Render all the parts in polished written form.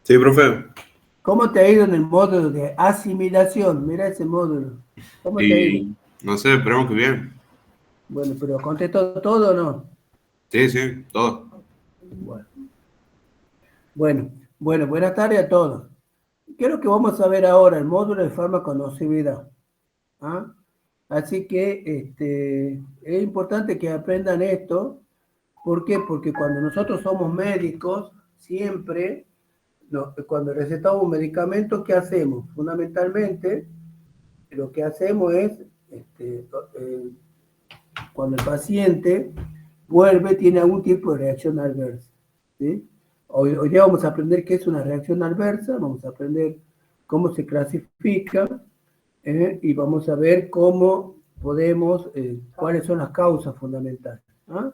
Sí, profe. ¿Cómo te ha ido en el módulo de asimilación? Mira ese módulo. ¿Cómo te ha ido? Y no sé, esperemos que bien. Bueno, pero contestó todo o no. Sí, sí, todo. Bueno, bueno, buenas tardes a todos. ¿Qué es lo que vamos a ver ahora? El módulo de farmaconocibilidad. ¿Ah? Así que es importante que aprendan esto. ¿Por qué? Porque cuando nosotros somos médicos, siempre, cuando recetamos un medicamento, ¿qué hacemos? Fundamentalmente, lo que hacemos es, este, eh, cuando el paciente vuelve, tiene algún tipo de reacción adversa. ¿Sí? Hoy día vamos a aprender qué es una reacción adversa, vamos a aprender cómo se clasifica y vamos a ver cómo podemos, cuáles son las causas fundamentales. ¿Ah?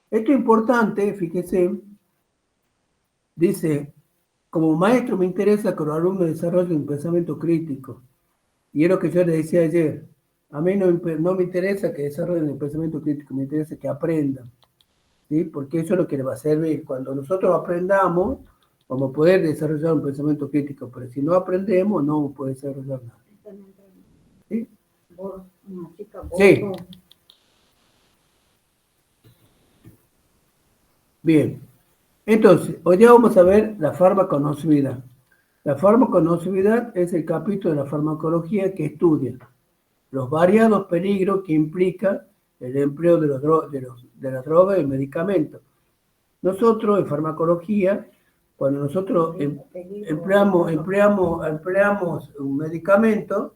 Esto es importante, fíjese, dice, como maestro me interesa que los alumnos desarrollen un pensamiento crítico. Y es lo que yo le decía ayer. A mí no me interesa que desarrollen el pensamiento crítico, me interesa que aprendan. ¿Sí? Porque eso es lo que le va a servir. Cuando nosotros aprendamos, vamos a poder desarrollar un pensamiento crítico, pero si no aprendemos, no vamos a poder desarrollar nada. ¿Sí? Sí. Bien. Entonces, hoy ya vamos a ver la farmaconocibilidad. La farmaconocibilidad es el capítulo de la farmacología que estudia los variados peligros que implica el empleo de las drogas y medicamentos. Nosotros en farmacología, cuando nosotros empleamos un medicamento,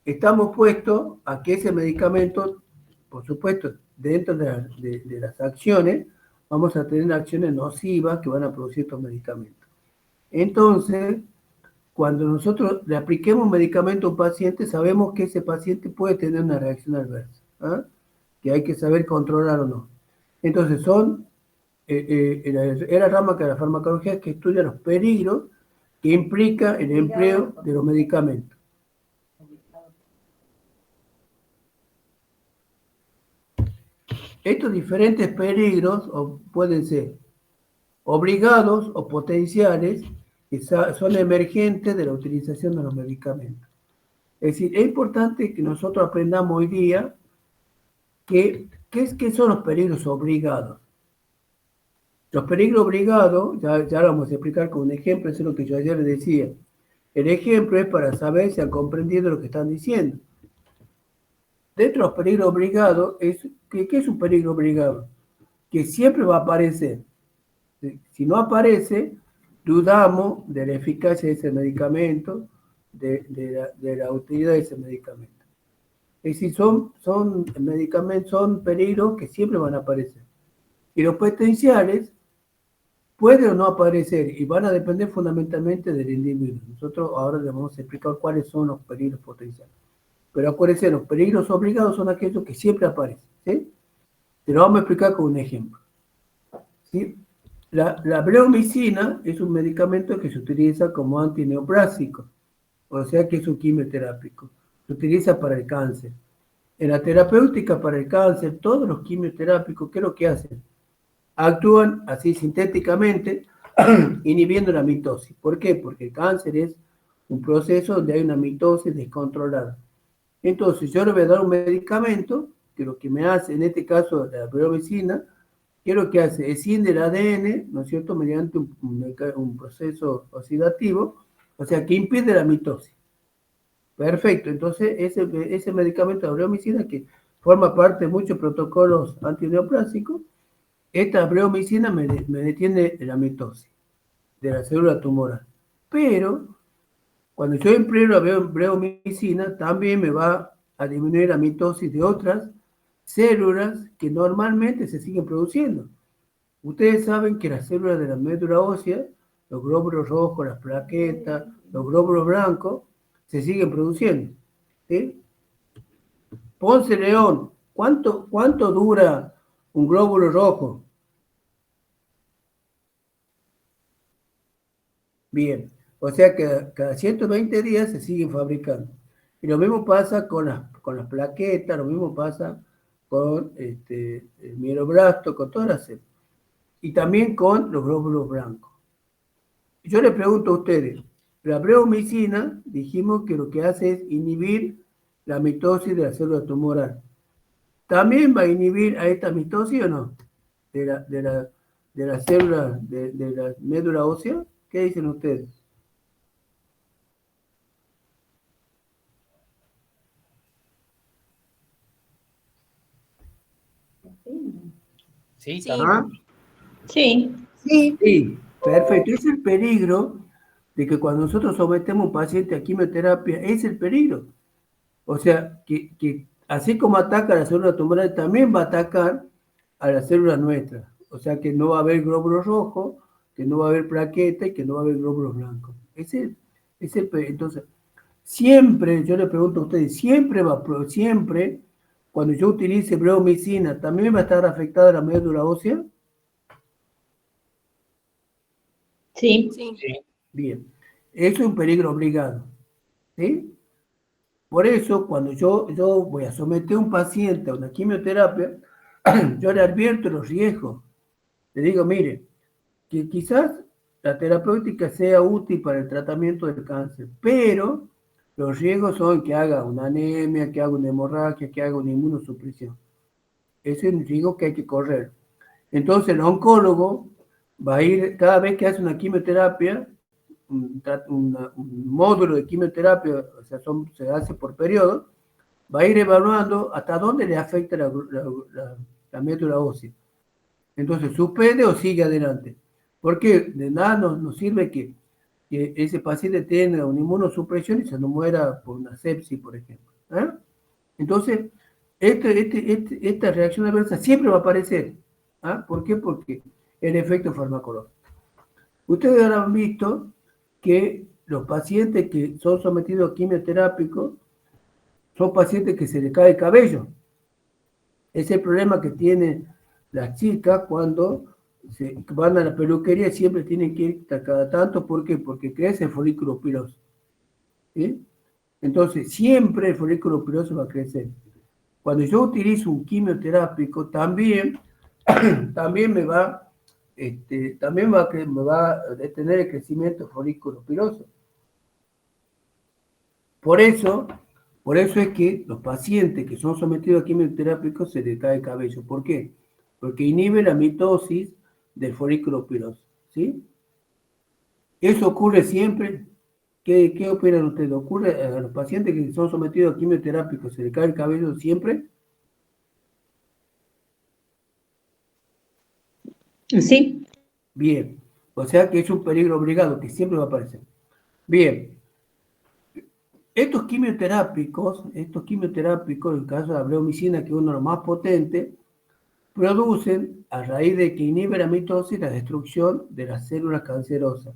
estamos puestos a que ese medicamento, por supuesto, dentro de las acciones, vamos a tener acciones nocivas que van a producir estos medicamentos. Entonces, cuando nosotros le apliquemos un medicamento a un paciente, sabemos que ese paciente puede tener una reacción adversa, ¿ah? Que hay que saber controlar o no. Entonces, era rama que la farmacología que estudia los peligros que implica el empleo de los medicamentos. Estos diferentes peligros pueden ser obligados o potenciales que son emergentes de la utilización de los medicamentos. Es decir, es importante que nosotros aprendamos hoy día qué son los peligros obligados. Los peligros obligados, ya lo vamos a explicar con un ejemplo, eso es lo que yo ayer les decía. El ejemplo es para saber si han comprendido lo que están diciendo. Dentro de los peligros obligados, ¿qué es un peligro obligado? Que siempre va a aparecer. Si no aparece, dudamos de la eficacia de ese medicamento, de la utilidad de ese medicamento. Es decir, son medicamentos, son peligros que siempre van a aparecer. Y los potenciales pueden o no aparecer y van a depender fundamentalmente del individuo. Nosotros ahora les vamos a explicar cuáles son los peligros potenciales. Pero acuérdense, los peligros obligados son aquellos que siempre aparecen. ¿Sí? Te lo vamos a explicar con un ejemplo. ¿Sí? La bleomicina es un medicamento que se utiliza como antineoplásico, o sea que es un quimioterápico. Se utiliza para el cáncer. En la terapéutica para el cáncer, todos los quimioterápicos, ¿qué es lo que hacen? Actúan así sintéticamente, inhibiendo la mitosis. ¿Por qué? Porque el cáncer es un proceso donde hay una mitosis descontrolada. Entonces, yo le voy a dar un medicamento, que lo que me hace, en este caso, la bleomicina, ¿qué es lo que hace? Escinde el ADN, ¿no es cierto?, mediante un proceso oxidativo, o sea, que impide la mitosis. Perfecto, entonces ese medicamento de bleomicina que forma parte de muchos protocolos antineoplásicos, esta bleomicina me detiene la mitosis de la célula tumoral. Pero cuando yo empleo la bleomicina, también me va a disminuir la mitosis de otras células que normalmente se siguen produciendo. Ustedes saben que las células de la médula ósea, los glóbulos rojos, las plaquetas, los glóbulos blancos, se siguen produciendo. ¿Sí? Ponce León, ¿cuánto dura un glóbulo rojo? Bien, o sea que cada 120 días se siguen fabricando. Y lo mismo pasa con las plaquetas, lo mismo pasa con el mieloblasto, con todas las células. Y también con los glóbulos blancos. yo le pregunto a ustedes, la bleomicina dijimos que lo que hace es inhibir la mitosis de la célula tumoral. ¿También va a inhibir a esta mitosis o no? De la célula, de la médula ósea. ¿Qué dicen ustedes? Sí, Sí. también. ¿Ah? Sí. Sí. Sí, perfecto. Es el peligro de que cuando nosotros sometemos a un paciente a quimioterapia, es el peligro. O sea, que así como ataca a la célula tumoral, también va a atacar a las células nuestras. O sea, que no va a haber glóbulos rojos, que no va a haber plaquetas y que no va a haber glóbulos blancos. Entonces, siempre, yo le pregunto a ustedes, siempre, cuando yo utilice bleomicina, ¿también va a estar afectada la médula ósea? Sí. Sí. Sí. Bien, eso es un peligro obligado, ¿sí? Por eso, cuando yo voy a someter a un paciente a una quimioterapia, yo le advierto los riesgos. Le digo, mire, que quizás la terapéutica sea útil para el tratamiento del cáncer, pero los riesgos son que haga una anemia, que haga una hemorragia, que haga una inmunosupresión. Ese es un riesgo que hay que correr. Entonces, el oncólogo va a ir, cada vez que hace una quimioterapia, un módulo de quimioterapia, o sea, se hace por periodo, va a ir evaluando hasta dónde le afecta la médula ósea. Entonces, suspende o sigue adelante. Porque de nada nos sirve que ese paciente tenga una inmunosupresión y se no muera por una sepsis, por ejemplo. ¿Eh? Entonces, esta reacción adversa siempre va a aparecer. ¿Ah? ¿Por qué? Porque el efecto farmacológico. Ustedes habrán visto que los pacientes que son sometidos a quimioterápicos son pacientes que se les cae el cabello. Es el problema que tienen las chicas cuando van a la peluquería y siempre tienen que ir cada tanto. ¿Por qué? Porque crece el folículo piloso. ¿Sí? Entonces, siempre el folículo piloso va a crecer. Cuando yo utilizo un quimioterápico, también me va a detener el crecimiento del folículo piloso. Por eso es que los pacientes que son sometidos a quimioterápicos se les cae el cabello. ¿Por qué? Porque inhibe la mitosis del folículo piloso. ¿Sí? Eso ocurre siempre. ¿Qué opinan ustedes? ¿Ocurre a los pacientes que son sometidos a quimioterápicos se les cae el cabello siempre? Sí. Bien. O sea que es un peligro obligado que siempre va a aparecer. Bien. Estos quimioterápicos, en el caso de la bleomicina, que es uno de los más potentes, producen, a raíz de que inhibe la mitosis, la destrucción de las células cancerosas.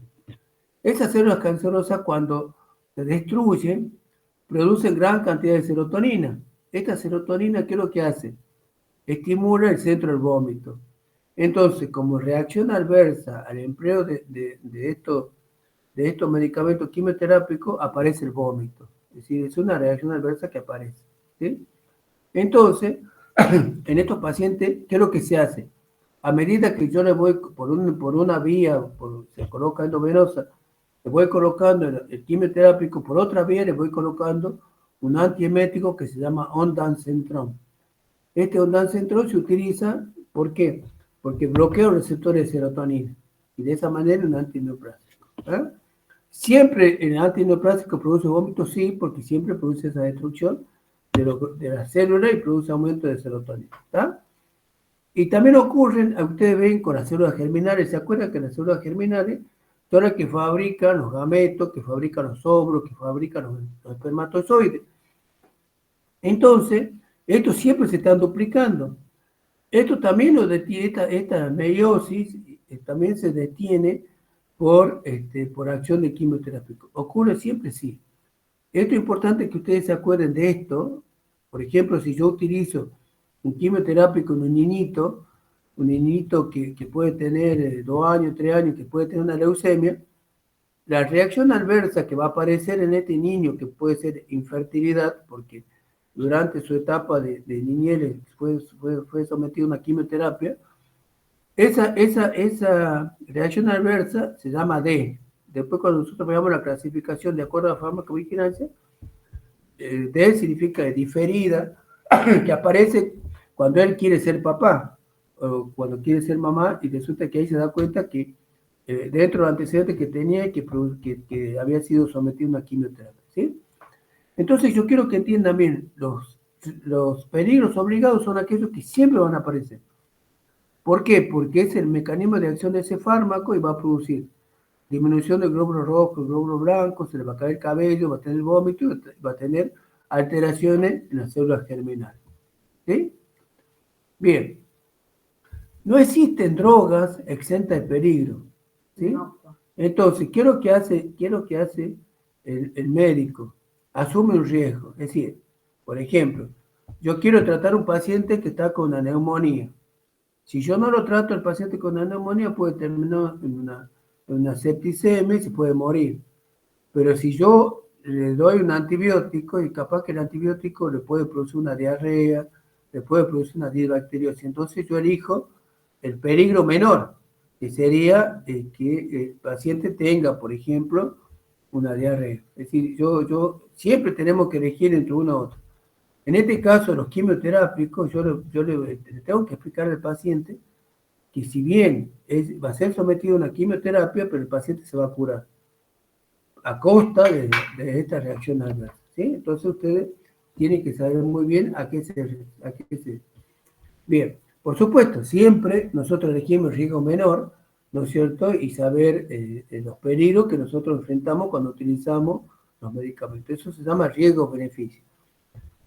Esas células cancerosas, cuando se destruyen, producen gran cantidad de serotonina. Esta serotonina, ¿qué es lo que hace? Estimula el centro del vómito. Entonces, como reacción adversa al empleo de estos medicamentos quimioterápicos, aparece el vómito. Es decir, es una reacción adversa que aparece. ¿Sí? Entonces, en estos pacientes, ¿qué es lo que se hace? A medida que yo le voy por una vía, se coloca endovenosa, le voy colocando el quimioterápico, por otra vía le voy colocando un antiemético que se llama ondansetron. Este ondansetron se utiliza, ¿por qué? Porque bloquea los receptores de serotonina y de esa manera es un antineoplásico. ¿Eh? Siempre el antineoplásico produce vómito, sí, porque siempre produce esa destrucción de la célula y produce aumento de serotonina. ¿Está? Y también ocurren, ustedes ven con las células germinales, ¿se acuerdan que las células germinales son las que fabrican los gametos, que fabrican los óvulos, que fabrican los espermatozoides? Entonces, estos siempre se están duplicando. Esto también lo detiene, esta meiosis también se detiene por acción de quimioterápico. ¿Ocurre siempre? Sí. Esto es importante que ustedes se acuerden de esto. Por ejemplo, si yo utilizo un quimioterápico en un niñito que puede tener 2 años, 3 años, que puede tener una leucemia, la reacción adversa que va a aparecer en este niño, que puede ser infertilidad, porque durante su etapa de niñez fue sometido a una quimioterapia, esa reacción adversa se llama D. después cuando nosotros veamos la clasificación de acuerdo a la farmacovigilancia, D significa diferida, que aparece cuando él quiere ser papá, o cuando quiere ser mamá, y resulta que ahí se da cuenta que dentro de los antecedentes que tenía, que había sido sometido a una quimioterapia, ¿sí? Entonces yo quiero que entiendan bien, los peligros obligados son aquellos que siempre van a aparecer. ¿Por qué? Porque es el mecanismo de acción de ese fármaco y va a producir disminución del glóbulo rojo, el glóbulo blanco, se le va a caer el cabello, va a tener vómito, va a tener alteraciones en las células germinales. ¿Sí? Bien. No existen drogas exentas de peligro. ¿Sí? Entonces, ¿qué es lo que hace el médico? Asume un riesgo. Es decir, por ejemplo, yo quiero tratar a un paciente que está con una neumonía. Si yo no lo trato al paciente con una neumonía, puede terminar en una septicemia y se puede morir. Pero si yo le doy un antibiótico, y capaz que el antibiótico le puede producir una diarrea, le puede producir una disbacteriosis, entonces yo elijo el peligro menor, que sería que el paciente tenga, por ejemplo, una diarrea. Es decir, yo siempre tenemos que elegir entre uno u otro. En este caso, los quimioterápicos, yo le tengo que explicar al paciente que si bien va a ser sometido a una quimioterapia, pero el paciente se va a curar a costa de esta reacción adversa, ¿sí? Entonces ustedes tienen que saber muy bien a qué se... Bien, por supuesto, siempre nosotros elegimos el riesgo menor, ¿no es cierto? Y saber los peligros que nosotros enfrentamos cuando utilizamos los medicamentos. Eso se llama riesgo-beneficio.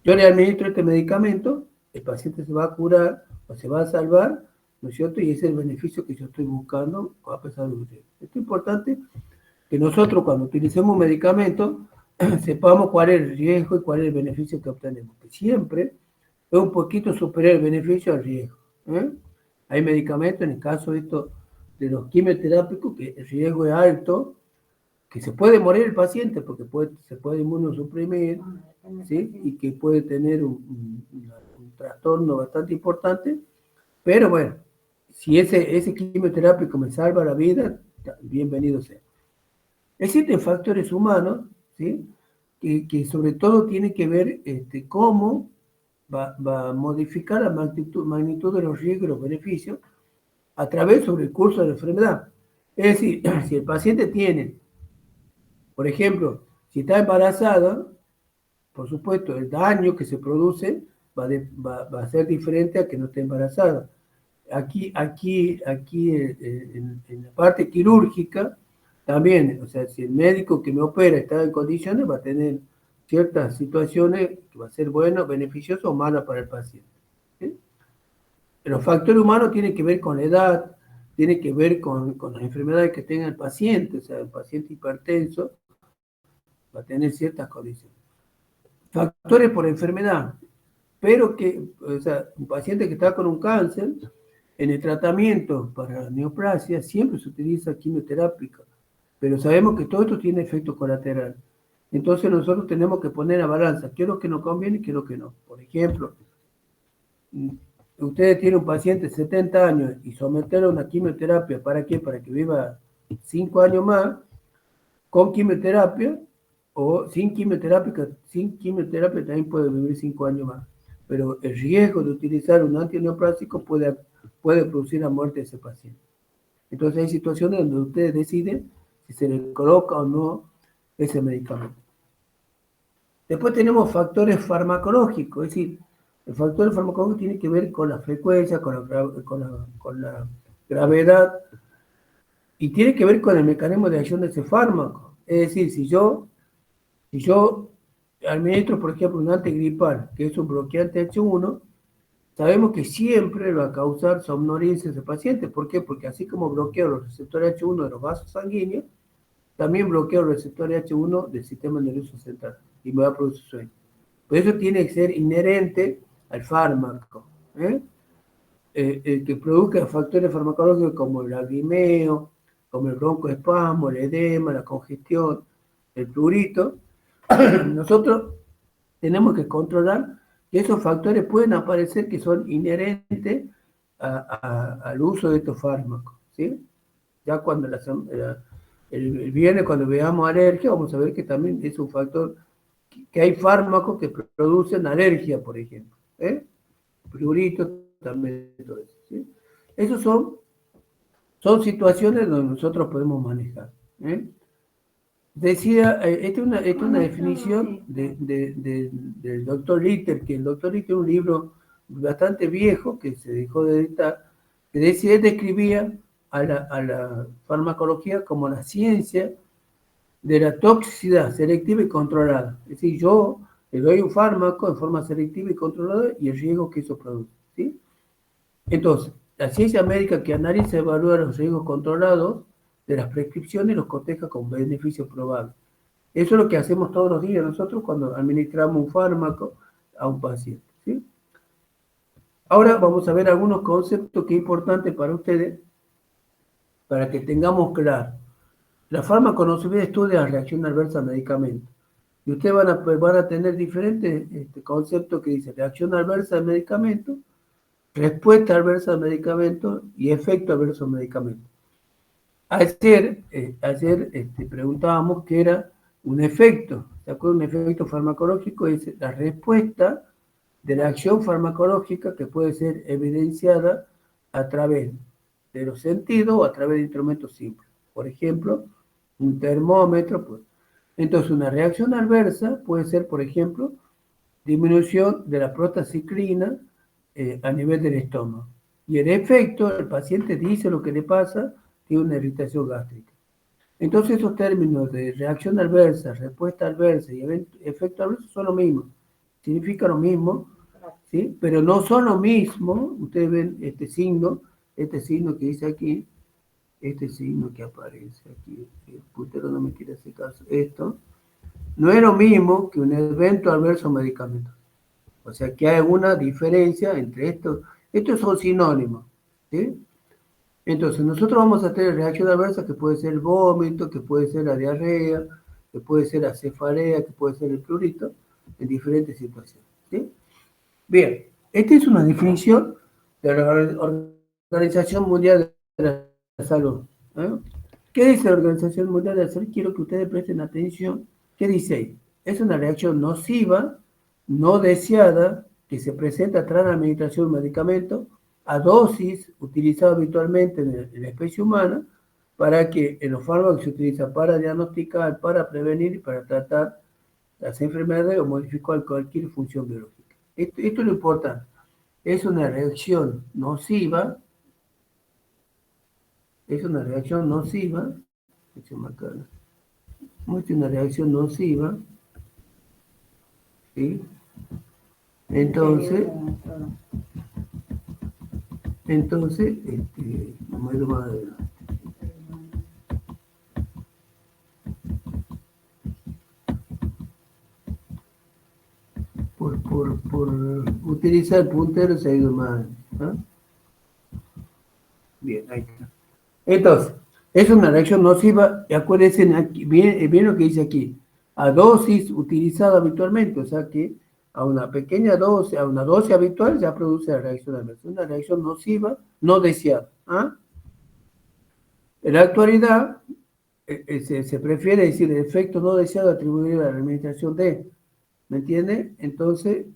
Yo le administro este medicamento, el paciente se va a curar o se va a salvar, ¿no es cierto? Y ese es el beneficio que yo estoy buscando a pesar de ustedes. Esto es importante que nosotros cuando utilicemos un medicamento sepamos cuál es el riesgo y cuál es el beneficio que obtenemos. Que siempre es un poquito superior el beneficio al riesgo. Hay medicamentos, en el caso de los quimioterápicos, que el riesgo es alto, que se puede morir el paciente porque se puede inmunosuprimir, ¿sí? Y que puede tener un trastorno bastante importante, pero bueno, si ese quimioterápico me salva la vida, bienvenido sea. Existen factores humanos, ¿sí? que sobre todo tienen que ver cómo va a modificar la magnitud de los riesgos y los beneficios a través sobre el curso de la enfermedad. Es decir, si el paciente tiene, por ejemplo, si está embarazada, por supuesto, el daño que se produce va a ser diferente a que no esté embarazada. Aquí en la parte quirúrgica, también, o sea, si el médico que me opera está en condiciones, va a tener ciertas situaciones que va a ser bueno, beneficioso o malo para el paciente. ¿Sí? Los factores humanos tienen que ver con la edad, tienen que ver con las enfermedades que tenga el paciente, o sea, el paciente hipertenso va a tener ciertas condiciones. Factores por enfermedad, pero o sea, un paciente que está con un cáncer, en el tratamiento para la neoplasia siempre se utiliza quimioterápica, pero sabemos que todo esto tiene efecto colateral. Entonces nosotros tenemos que poner a balanza qué es lo que nos conviene y qué es lo que no. Por ejemplo, ustedes tienen un paciente de 70 años y someterlo a una quimioterapia, ¿para qué? Para que viva 5 años más, con quimioterapia, o sin quimioterapia también puede vivir 5 años más. Pero el riesgo de utilizar un antineoplásico puede producir la muerte de ese paciente. Entonces hay situaciones donde ustedes deciden si se le coloca o no ese medicamento. Después tenemos factores farmacológicos, es decir, el factor farmacológico tiene que ver con la frecuencia, con la gravedad, y tiene que ver con el mecanismo de acción de ese fármaco. Es decir, si yo administro, por ejemplo, un antigripal, que es un bloqueante H1, sabemos que siempre va a causar somnolencia a ese paciente. ¿Por qué? Porque así como bloqueo los receptores H1 de los vasos sanguíneos, también bloqueo los receptores H1 del sistema nervioso central y me va a producir sueño. Por eso tiene que ser inherente al fármaco, que produzca factores farmacológicos como el lagrimeo, como el broncoespasmo, el edema, la congestión, el prurito. Nosotros tenemos que controlar que esos factores pueden aparecer que son inherentes al uso de estos fármacos, ¿sí? Ya cuando el viernes cuando veamos alergia, vamos a ver que también es un factor, que hay fármacos que producen alergia, por ejemplo. Pruritos, también todo eso. ¿Sí? Esos son situaciones donde nosotros podemos manejar. Decía, esta es una definición del doctor Ritter, que el doctor Ritter es un libro bastante viejo que se dejó de editar, que decía, él describía a la farmacología como la ciencia de la toxicidad selectiva y controlada. Es decir, yo le doy un fármaco en forma selectiva y controlada y el riesgo que eso produce. ¿Sí? Entonces, la ciencia médica que analiza y evalúa los riesgos controlados de las prescripciones y los coteja con beneficios probables. Eso es lo que hacemos todos los días nosotros cuando administramos un fármaco a un paciente. ¿Sí? Ahora vamos a ver algunos conceptos que es importante para ustedes, para que tengamos claro. La farmaconomía estudia la reacción adversa a medicamentos. Y ustedes van a tener diferentes conceptos que dicen reacción adversa al medicamento, respuesta adversa al medicamento y efecto adverso al medicamento. Ayer preguntábamos qué era un efecto. ¿Se acuerdan? Un efecto farmacológico es la respuesta de la acción farmacológica que puede ser evidenciada a través de los sentidos o a través de instrumentos simples. Por ejemplo, un termómetro. Pues. Entonces, una reacción adversa puede ser, por ejemplo, disminución de la prostaciclina a nivel del estómago. Y el efecto, el paciente dice lo que le pasa, tiene una irritación gástrica. Entonces, esos términos de reacción adversa, respuesta adversa y efecto adverso son lo mismo. Significa lo mismo, ¿sí? Pero no son lo mismo. Ustedes ven este signo que dice aquí, este signo que aparece aquí, el putero no me quiere hacer caso, esto, no es lo mismo que un evento adverso medicamentoso. O sea que hay una diferencia entre estos. Estos son sinónimos. ¿Sí? Entonces, nosotros vamos a tener reacción adversa que puede ser el vómito, que puede ser la diarrea, que puede ser la cefalea, que puede ser el prurito, en diferentes situaciones. ¿Sí? Bien, esta es una definición de la Organización Mundial de la Salud. ¿Qué dice la Organización Mundial de la Salud? Quiero que ustedes presten atención. ¿Qué dice ahí? Es una reacción nociva, no deseada, que se presenta tras la administración de un medicamento a dosis utilizada habitualmente en la especie humana, para que en los fármacos se utiliza para diagnosticar, para prevenir y para tratar las enfermedades o modificar cualquier función biológica. Esto es lo importante. Es una reacción nociva, es una reacción nociva, una reacción nociva, ¿sí? Entonces, vamos a ir más adelante. Por utilizar el puntero se ha ido más. ¿Ah? Bien, ahí está. Entonces, es una reacción nociva, y acuérdense aquí, bien lo que dice aquí, a dosis utilizada habitualmente, o sea que a una pequeña dosis, a una dosis habitual ya produce la reacción adversa. Una reacción nociva no deseada. ¿Ah? En la actualidad, se prefiere decir el efecto no deseado atribuido a la administración de, ¿me entiende? Entonces,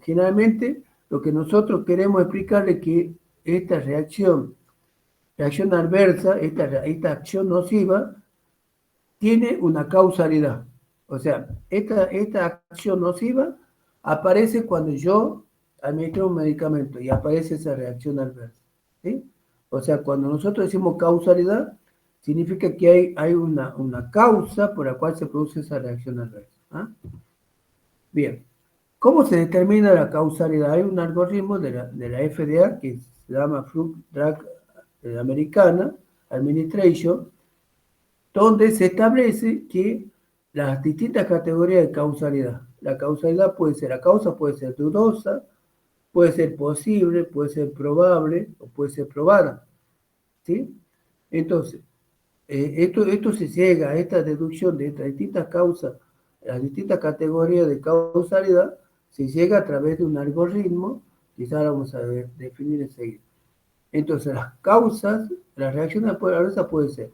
generalmente lo que nosotros queremos explicarle es que esta reacción adversa, esta acción nociva, tiene una causalidad. O sea, esta acción nociva aparece cuando yo administro un medicamento y aparece esa reacción adversa. ¿Sí? O sea, cuando nosotros decimos causalidad, significa que hay una causa por la cual se produce esa reacción adversa. ¿Ah? Bien. ¿Cómo se determina la causalidad? Hay un algoritmo de la FDA que se llama Food Drug Americana Administration, donde se establece que las distintas categorías de causalidad. La causalidad la causa puede ser dudosa, puede ser posible, puede ser probable o puede ser probada. ¿Sí? Entonces, esto se llega a esta deducción de estas distintas causas, las distintas categorías de causalidad, se llega a través de un algoritmo, quizás vamos a definir enseguida. Entonces, las causas, la reacción adversa puede ser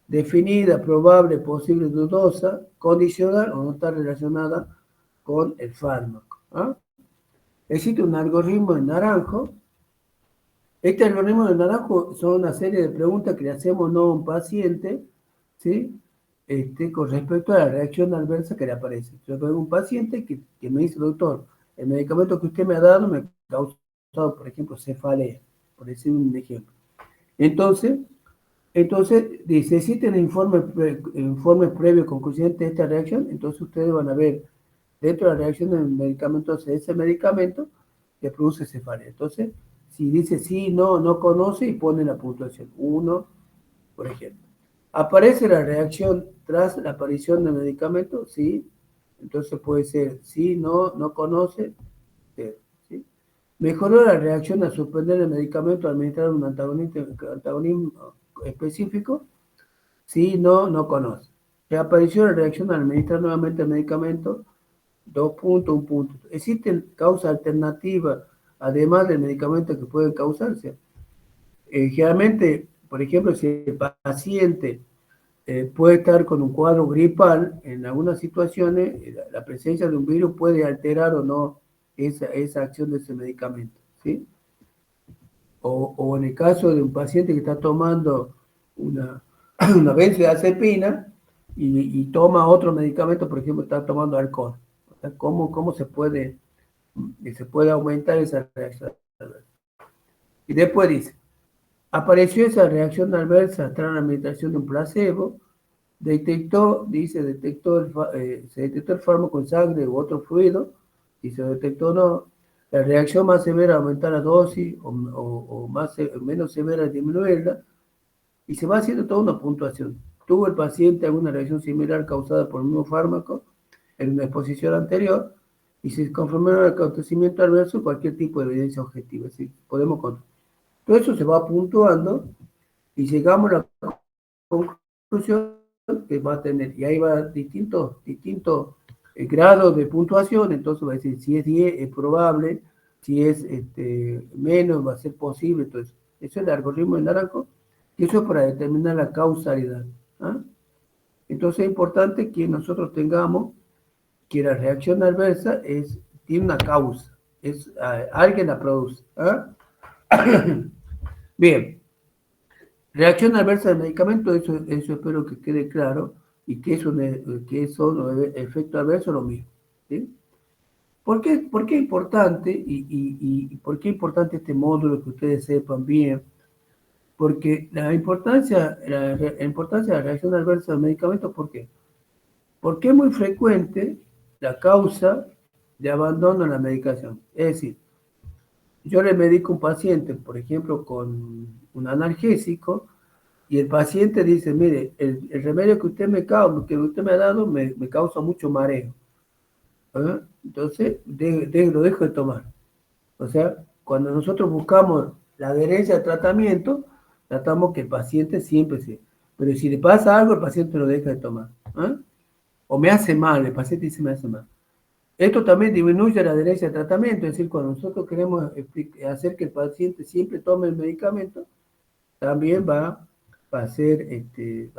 definida, probable, posible, dudosa, condicional o no está relacionada con el fármaco. ¿Ah? Existe un algoritmo en naranjo. Este algoritmo de naranjo son una serie de preguntas que le hacemos no a un paciente, ¿sí? Con respecto a la reacción adversa que le aparece. Yo tengo un paciente que me dice, doctor, el medicamento que usted me ha dado me ha causado, por ejemplo, cefalea, por decir un ejemplo. Entonces dice, existen informes previos concluyentes de esta reacción, entonces ustedes van a ver dentro de la reacción del medicamento, ese medicamento que produce cefalea. Entonces, si dice sí, no, no conoce y pone la puntuación 1, por ejemplo. ¿Aparece la reacción tras la aparición del medicamento? Sí. Entonces puede ser sí, no, no conoce, 0. ¿Sí? ¿Mejoró la reacción al suspender el medicamento al administrar un antagonismo específico? Sí, no, no conoce. ¿Reapareció la reacción al administrar nuevamente el medicamento? 2 puntos, 1 punto. ¿Existen causas alternativas, además del medicamento, que pueden causarse? Generalmente, por ejemplo, si el paciente puede estar con un cuadro gripal, en algunas situaciones la presencia de un virus puede alterar o no esa acción de ese medicamento, ¿sí? O en el caso de un paciente que está tomando una benzodiazepina y toma otro medicamento, por ejemplo, está tomando alcohol. O sea, ¿cómo se puede aumentar esa reacción adversa? Y después dice, apareció esa reacción adversa tras la administración de un placebo, se detectó el fármaco en sangre u otro fluido, y se detectó no. La reacción más severa aumentar la dosis o menos severa disminuirla, y se va haciendo toda una puntuación. ¿Tuvo el paciente alguna reacción similar causada por el mismo fármaco en una exposición anterior? Y se confirmó el acontecimiento adverso cualquier tipo de evidencia objetiva. Es decir, podemos contar. Todo eso se va puntuando y llegamos a la conclusión que va a tener, y ahí va distintos grados de puntuación. Entonces va a decir, si es 10 es probable, si es menos va a ser posible. Entonces, eso es el algoritmo de naranjo, y eso es para determinar la causalidad. ¿Ah? Entonces es importante que nosotros tengamos que la reacción adversa tiene una causa, alguien la produce. ¿Ah? Bien, reacción adversa del medicamento, eso espero que quede claro, y que son efectos adversos lo mismo. ¿Sí? ¿Por qué es importante y por qué es importante este módulo que ustedes sepan bien? Porque la importancia de la reacción adversa del medicamento, ¿por qué? Porque es muy frecuente la causa de abandono en la medicación. Es decir, yo le medico a un paciente, por ejemplo, con un analgésico, y el paciente dice, mire, el remedio que usted me ha dado me causa mucho mareo. ¿Ah? Entonces, lo dejo de tomar. O sea, cuando nosotros buscamos la adherencia al tratamiento, tratamos que el paciente siempre se... Pero si le pasa algo, el paciente lo deja de tomar. ¿Ah? O me hace mal, el paciente dice me hace mal. Esto también disminuye la adherencia al tratamiento, es decir, cuando nosotros queremos hacer que el paciente siempre tome el medicamento, también va a ser, que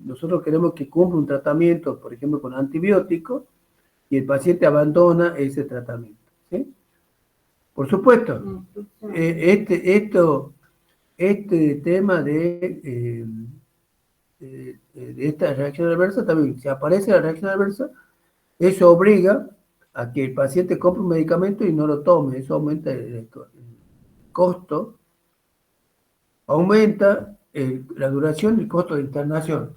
nosotros queremos que cumpla un tratamiento, por ejemplo, con antibióticos, y el paciente abandona ese tratamiento. ¿Sí? Por supuesto, este tema de esta reacción adversa también, si aparece la reacción adversa, eso obliga a que el paciente compre un medicamento y no lo tome. Eso aumenta el costo, aumenta la duración y el costo de internación.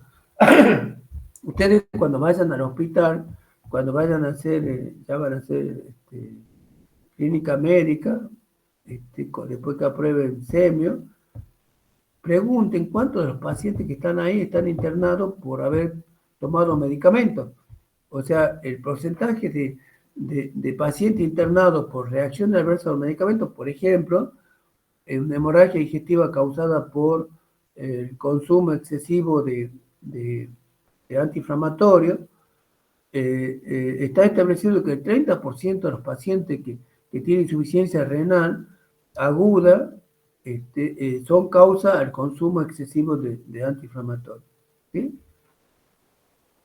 Ustedes cuando vayan al hospital, cuando vayan a hacer, ya van a hacer clínica médica, después que aprueben semio, pregunten cuántos de los pacientes que están ahí están internados por haber tomado medicamentos. O sea, el porcentaje de pacientes internados por reacción adversa a los medicamentos, por ejemplo, en una hemorragia digestiva causada por el consumo excesivo de antiinflamatorios, está establecido que el 30% de los pacientes que tienen insuficiencia renal aguda son causa al consumo excesivo de antiinflamatorios. ¿Sí?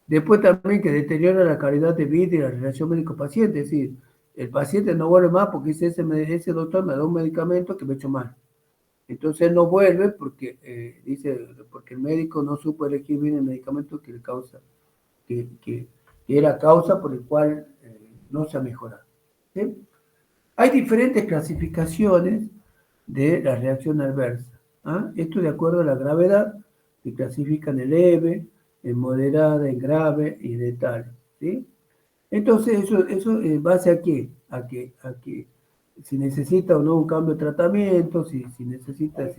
Después también que deteriora la calidad de vida y la relación médico-paciente, es decir, el paciente no vuelve más porque ese doctor me da un medicamento que me ha hecho mal. Entonces él no vuelve porque, porque el médico no supo elegir bien el medicamento que le causa, que era causa por el cual no se ha mejorado. ¿Sí? Hay diferentes clasificaciones de la reacción adversa. ¿Ah? Esto de acuerdo a la gravedad, se clasifican en leve, en moderada, en grave y letal. ¿Sí? Entonces, eso en base a qué? A que si necesita o no un cambio de tratamiento, si necesita,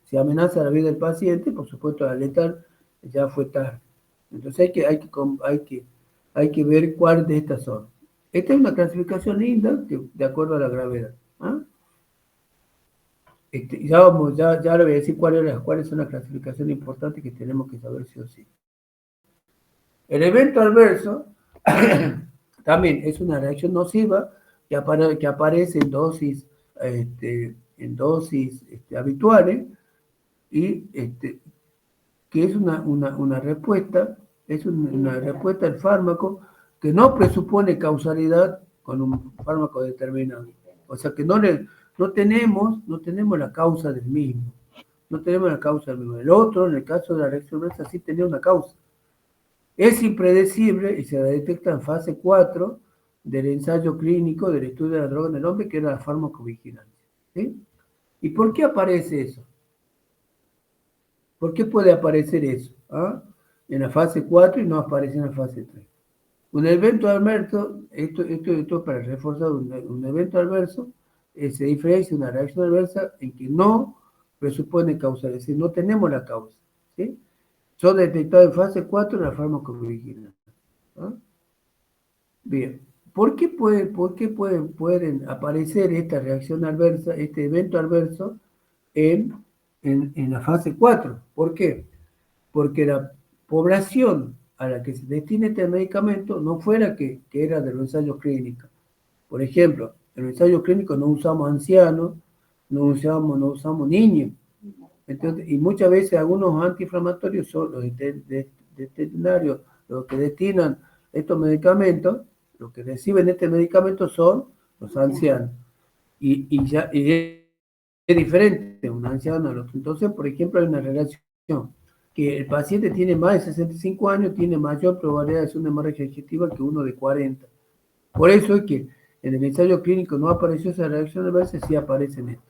si amenaza la vida del paciente, por supuesto la letal ya fue tarde. Entonces hay que ver cuál de estas son. Esta es una clasificación linda de acuerdo a la gravedad. ¿Ah? Ya le voy a decir cuáles son las clasificaciones importantes que tenemos que saber sí o sí. El evento adverso también es una reacción nociva que aparece en dosis habituales y que es una respuesta, una respuesta al fármaco que no presupone causalidad con un fármaco determinado. O sea que no tenemos la causa del mismo. No tenemos la causa del mismo. El otro, en el caso de la reacción adversa, sí tenía una causa. Es impredecible y se detecta en fase 4 del ensayo clínico del estudio de la droga en el hombre, que era la farmacovigilancia. ¿Sí? ¿Y por qué aparece eso? ¿Por qué puede aparecer eso? ¿Ah? En la fase 4 y no aparece en la fase 3. Un evento adverso, esto para reforzar un evento adverso, se diferencia una reacción adversa en que no presupone causa, es decir, no tenemos la causa. ¿Sí? Son detectados en fase 4 de la farmacovigilancia. ¿Ah? Bien, ¿por qué pueden aparecer esta reacción adversa, este evento adverso en la fase 4? ¿Por qué? Porque la población a la que se destina este medicamento no fuera que era de los ensayos clínicos. Por ejemplo, en los ensayos clínicos no usamos ancianos, no usamos niños. Entonces, y muchas veces algunos antiinflamatorios son los veterinarios, los que destinan estos medicamentos, los que reciben este medicamento son los ancianos. Y es diferente un anciano al otro. Entonces, por ejemplo, hay una relación que el paciente tiene más de 65 años, tiene mayor probabilidad de hacer una hemorragia digestiva que uno de 40. Por eso es que en el ensayo clínico no apareció esa reacción adversa, sí aparece en esto.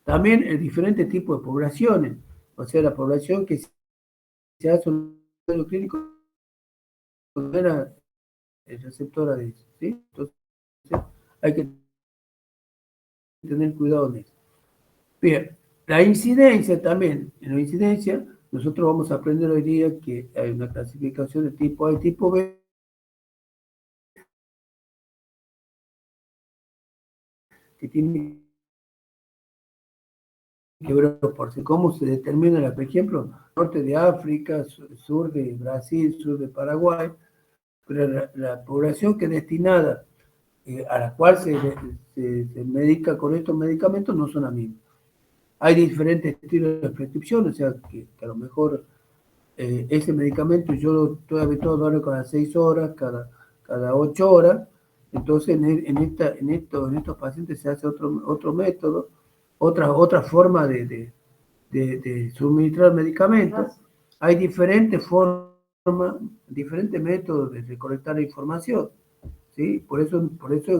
También el diferente tipo de poblaciones, o sea, la población que se hace un ensayo clínico no era receptora de eso, ¿sí? Entonces hay que tener cuidado en eso. Bien, la incidencia también, en la incidencia, nosotros vamos a aprender hoy día que hay una clasificación de tipo A y tipo B, que tiene que ver por cómo se determina, por ejemplo, norte de África, sur de Brasil, sur de Paraguay, pero la población que es destinada a la cual se medica con estos medicamentos no son las mismas. Hay diferentes estilos de prescripción, o sea, que a lo mejor ese medicamento yo estoy habituado a darlo cada 6 horas, cada 8 horas, entonces en estos pacientes se hace otro método, otra forma de suministrar medicamentos. Hay diferentes formas, diferentes métodos de recolectar la información, ¿sí? Por eso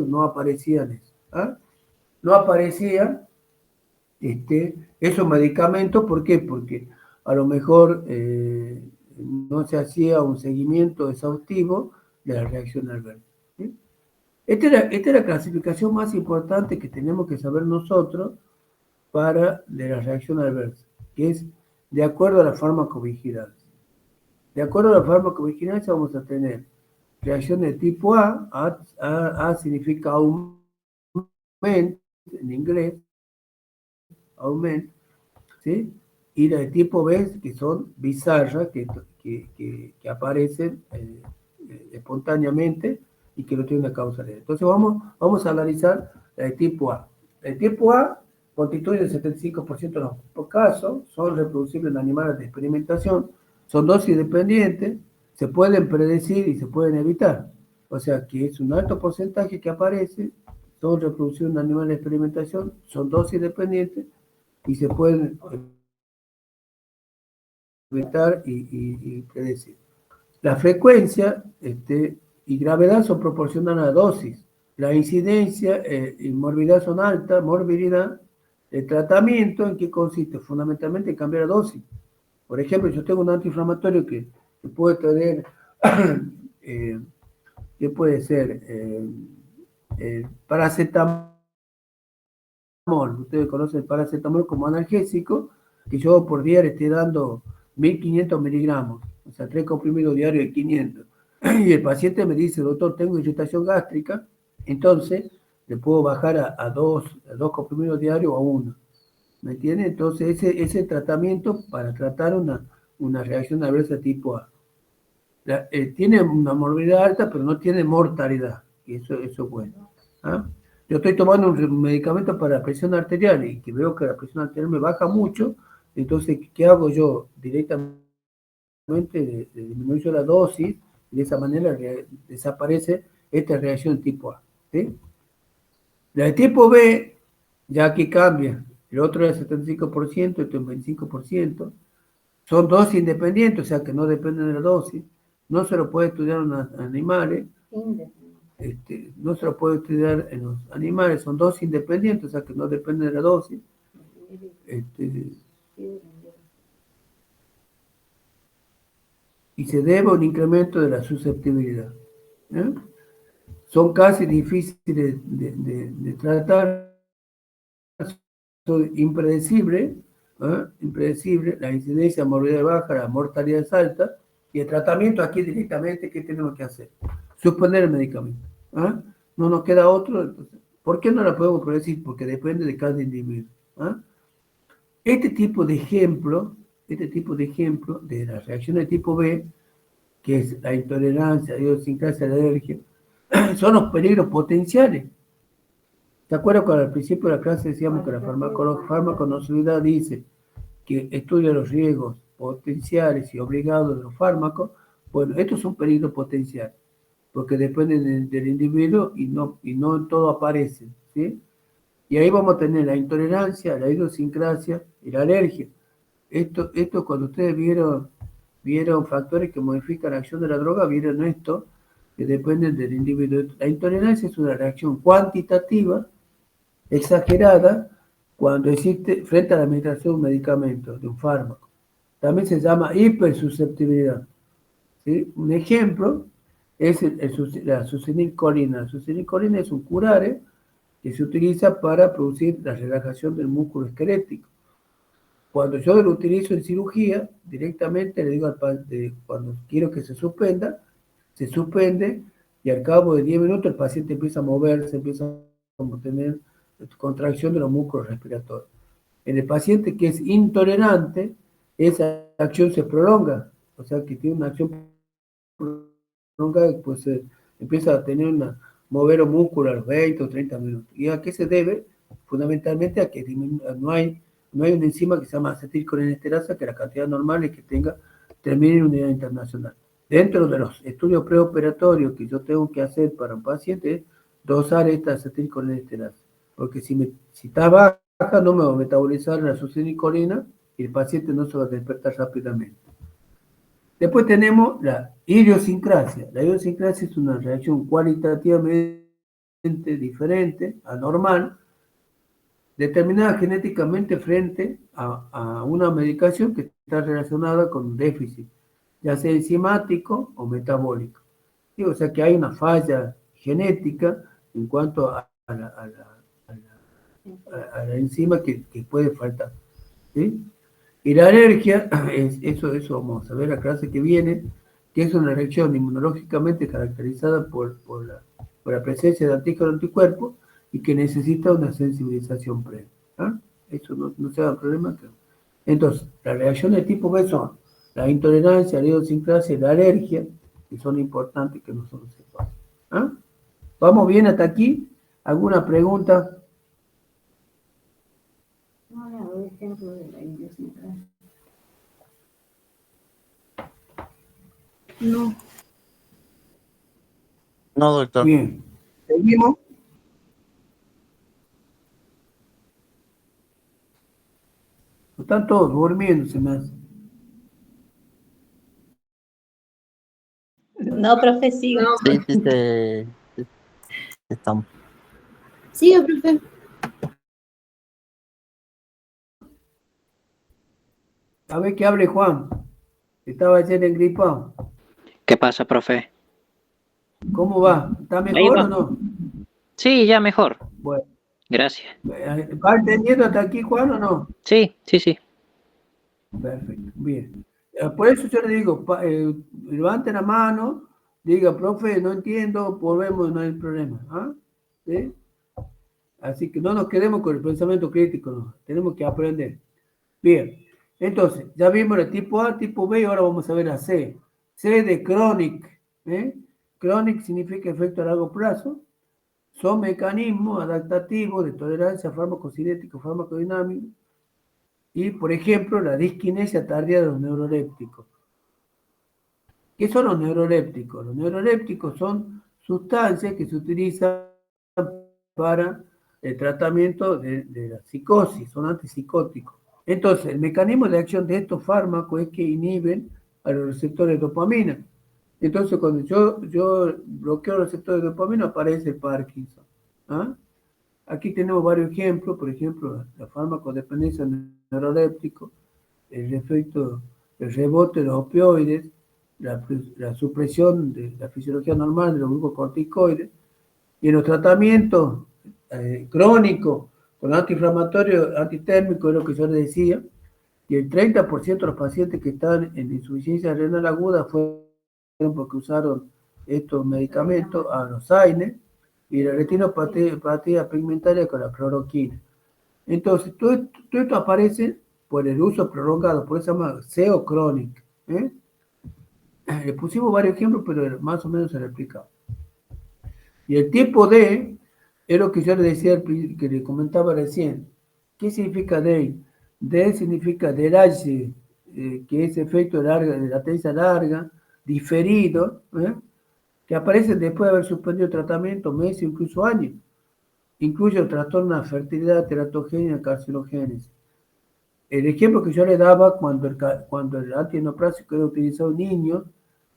no aparecían eso. ¿Ah? No aparecían esos medicamentos, ¿por qué? Porque a lo mejor no se hacía un seguimiento exhaustivo de la reacción adversa. ¿Sí? Esta es la clasificación más importante que tenemos que saber nosotros de la reacción adversa, que es de acuerdo a la farmacovigilancia. De acuerdo a la farmacovigilancia vamos a tener reacción de tipo A significa aumento en inglés, aumento, ¿sí? Y la de tipo B, que son bizarras, que aparecen espontáneamente y que no tienen una causa real. Entonces vamos a analizar la de tipo A. La de tipo A constituyen el 75% de los casos, son reproducibles en animales de experimentación, son dosis dependientes, se pueden predecir y se pueden evitar. O sea que es un alto porcentaje que aparece, son reproducibles en animales de experimentación, son dosis dependientes y se pueden evitar y predecir. La frecuencia y gravedad son proporcionales a la dosis. La incidencia y morbilidad son altas, morbilidad. El tratamiento, ¿en qué consiste? Fundamentalmente en cambiar la dosis. Por ejemplo, yo tengo un antiinflamatorio que puede tener, ¿qué puede ser? Paracetamol. Ustedes conocen el paracetamol como analgésico, que yo por día le estoy dando 1500 miligramos, o sea, 3 comprimidos diarios de 500. Y el paciente me dice, doctor, tengo irritación gástrica, entonces le puedo bajar a dos comprimidos diarios o a 1. ¿Me entiende? Entonces, ese tratamiento para tratar una reacción adversa tipo A. Tiene una morbilidad alta, pero no tiene mortalidad, y eso es bueno. ¿Ah? Yo estoy tomando un medicamento para la presión arterial y que veo que la presión arterial me baja mucho, entonces, ¿qué hago yo? Directamente disminuyo la dosis y de esa manera desaparece esta reacción tipo A. ¿Sí? La de tipo B, ya aquí cambia, el otro es el 75%, este es el 25%, son dosis independientes, o sea que no dependen de la dosis, no se lo puede estudiar en los animales, no se lo puede estudiar en los animales, son dosis independientes, o sea que no dependen de la dosis. Y se debe a un incremento de la susceptibilidad. ¿Eh? Son casi difíciles de tratar, son impredecibles, impredecible, la incidencia de morbilidad baja, la mortalidad es alta, y el tratamiento aquí directamente, ¿qué tenemos que hacer? Suspender el medicamento. ¿Eh? No nos queda otro, entonces, ¿por qué no la podemos predecir? Porque depende de cada individuo. ¿Eh? Este tipo de ejemplo de las reacciones de tipo B, que es la intolerancia, la idiosincrasia, la alergia, son los peligros potenciales. ¿Te acuerdas cuando al principio de la clase decíamos que la farmaconocibilidad dice que estudia los riesgos potenciales y obligados de los fármacos? Bueno, estos son peligros potenciales, porque dependen del individuo y no en todo aparecen, ¿sí? Y ahí vamos a tener la intolerancia, la idiosincrasia y la alergia. Esto cuando ustedes vieron factores que modifican la acción de la droga, vieron esto, que dependen del individuo. La intolerancia es una reacción cuantitativa exagerada cuando existe frente a la administración de un medicamento, de un fármaco. También se llama hipersusceptibilidad. ¿Sí? Un ejemplo es la succinilcolina. La succinilcolina es un curare que se utiliza para producir la relajación del músculo esquelético. Cuando yo lo utilizo en cirugía, directamente le digo al paciente, cuando quiero que se suspende, y al cabo de 10 minutos el paciente empieza a moverse, empieza a tener contracción de los músculos respiratorios. En el paciente que es intolerante, esa acción se prolonga, o sea que tiene una acción prolongada, pues empieza a mover los músculos a los 20 o 30 minutos. ¿Y a qué se debe? Fundamentalmente a que no hay una enzima que se llama acetilcolinesterasa, que la cantidad normal es que termine en unidad internacional. Dentro de los estudios preoperatorios que yo tengo que hacer para un paciente, es dosar esta acetilcolinesterasa. Porque si está baja, no me va a metabolizar la succinilcolina y el paciente no se va a despertar rápidamente. Después tenemos la idiosincrasia. La idiosincrasia es una reacción cualitativamente diferente, anormal, determinada genéticamente frente a una medicación que está relacionada con un déficit, ya sea enzimático o metabólico. ¿Sí? O sea que hay una falla genética en cuanto a la enzima que puede faltar. ¿Sí? Y la alergia, eso vamos a ver la clase que viene, que es una reacción inmunológicamente caracterizada por la presencia de anticuerpos y que necesita una sensibilización previa. ¿Ah? Eso no se da problema. Entonces, las reacciones de tipo B son la intolerancia, la idiosincrasia y la alergia, que son importantes que nosotros sepamos. ¿Ah? ¿Vamos bien hasta aquí? ¿Alguna pregunta? No. No, doctor. Bien. ¿Seguimos? Están todos durmiendo, se me hace. No, profe, siga. No. Sí, sí, estamos. Sigue, profe. A ver que hable Juan. Estaba ayer engripado. ¿Qué pasa, profe? ¿Cómo va? ¿Está Ahí mejor va. o no? Sí, ya mejor. Bueno. Gracias. ¿Va entendiendo hasta aquí, Juan, o no? Sí, sí, sí. Perfecto, bien. Por eso yo le digo, levante la mano, diga, profe, no entiendo, volvemos, no hay problema. ¿Ah? ¿Sí? Así que no nos quedemos con el pensamiento crítico, no. Tenemos que aprender. Bien, entonces, ya vimos el tipo A, tipo B, y ahora vamos a ver la C. C de chronic. ¿eh? Chronic significa efecto a largo plazo. Son mecanismos adaptativos de tolerancia a fármacos cinéticos, farmacodinámicos, y, por ejemplo, la disquinesia tardía de los neurolépticos. ¿Qué son los neurolépticos? Los neurolépticos son sustancias que se utilizan para el tratamiento de la psicosis, son antipsicóticos. Entonces, el mecanismo de acción de estos fármacos es que inhiben a los receptores de dopamina. Entonces, cuando yo bloqueo los receptores de dopamina, aparece el Parkinson. ¿Ah? Aquí tenemos varios ejemplos, por ejemplo, la farmacodependencia neuroléptico, el efecto, el rebote de los opioides, la supresión de la fisiología normal de los grupos corticoides, y en los tratamientos crónicos con antiinflamatorios, antitérmicos, es lo que yo les decía, y el 30% de los pacientes que están en insuficiencia renal aguda fueron porque usaron estos medicamentos, a los AINE, y la retinopatía pigmentaria con la cloroquina. Entonces, todo esto aparece por el uso prolongado, por eso se llama SEO crónico. Le pusimos varios ejemplos, pero más o menos se replicaba. Y el tipo D es lo que yo le decía, que le comentaba recién. ¿Qué significa D? D significa delay, que es efecto de latencia larga, diferido, que aparece después de haber suspendido tratamiento, meses, incluso años. Incluye el trastorno de fertilidad, teratogenia, carcinogénesis. El ejemplo que yo le daba cuando el antienoplásico era utilizado en niños,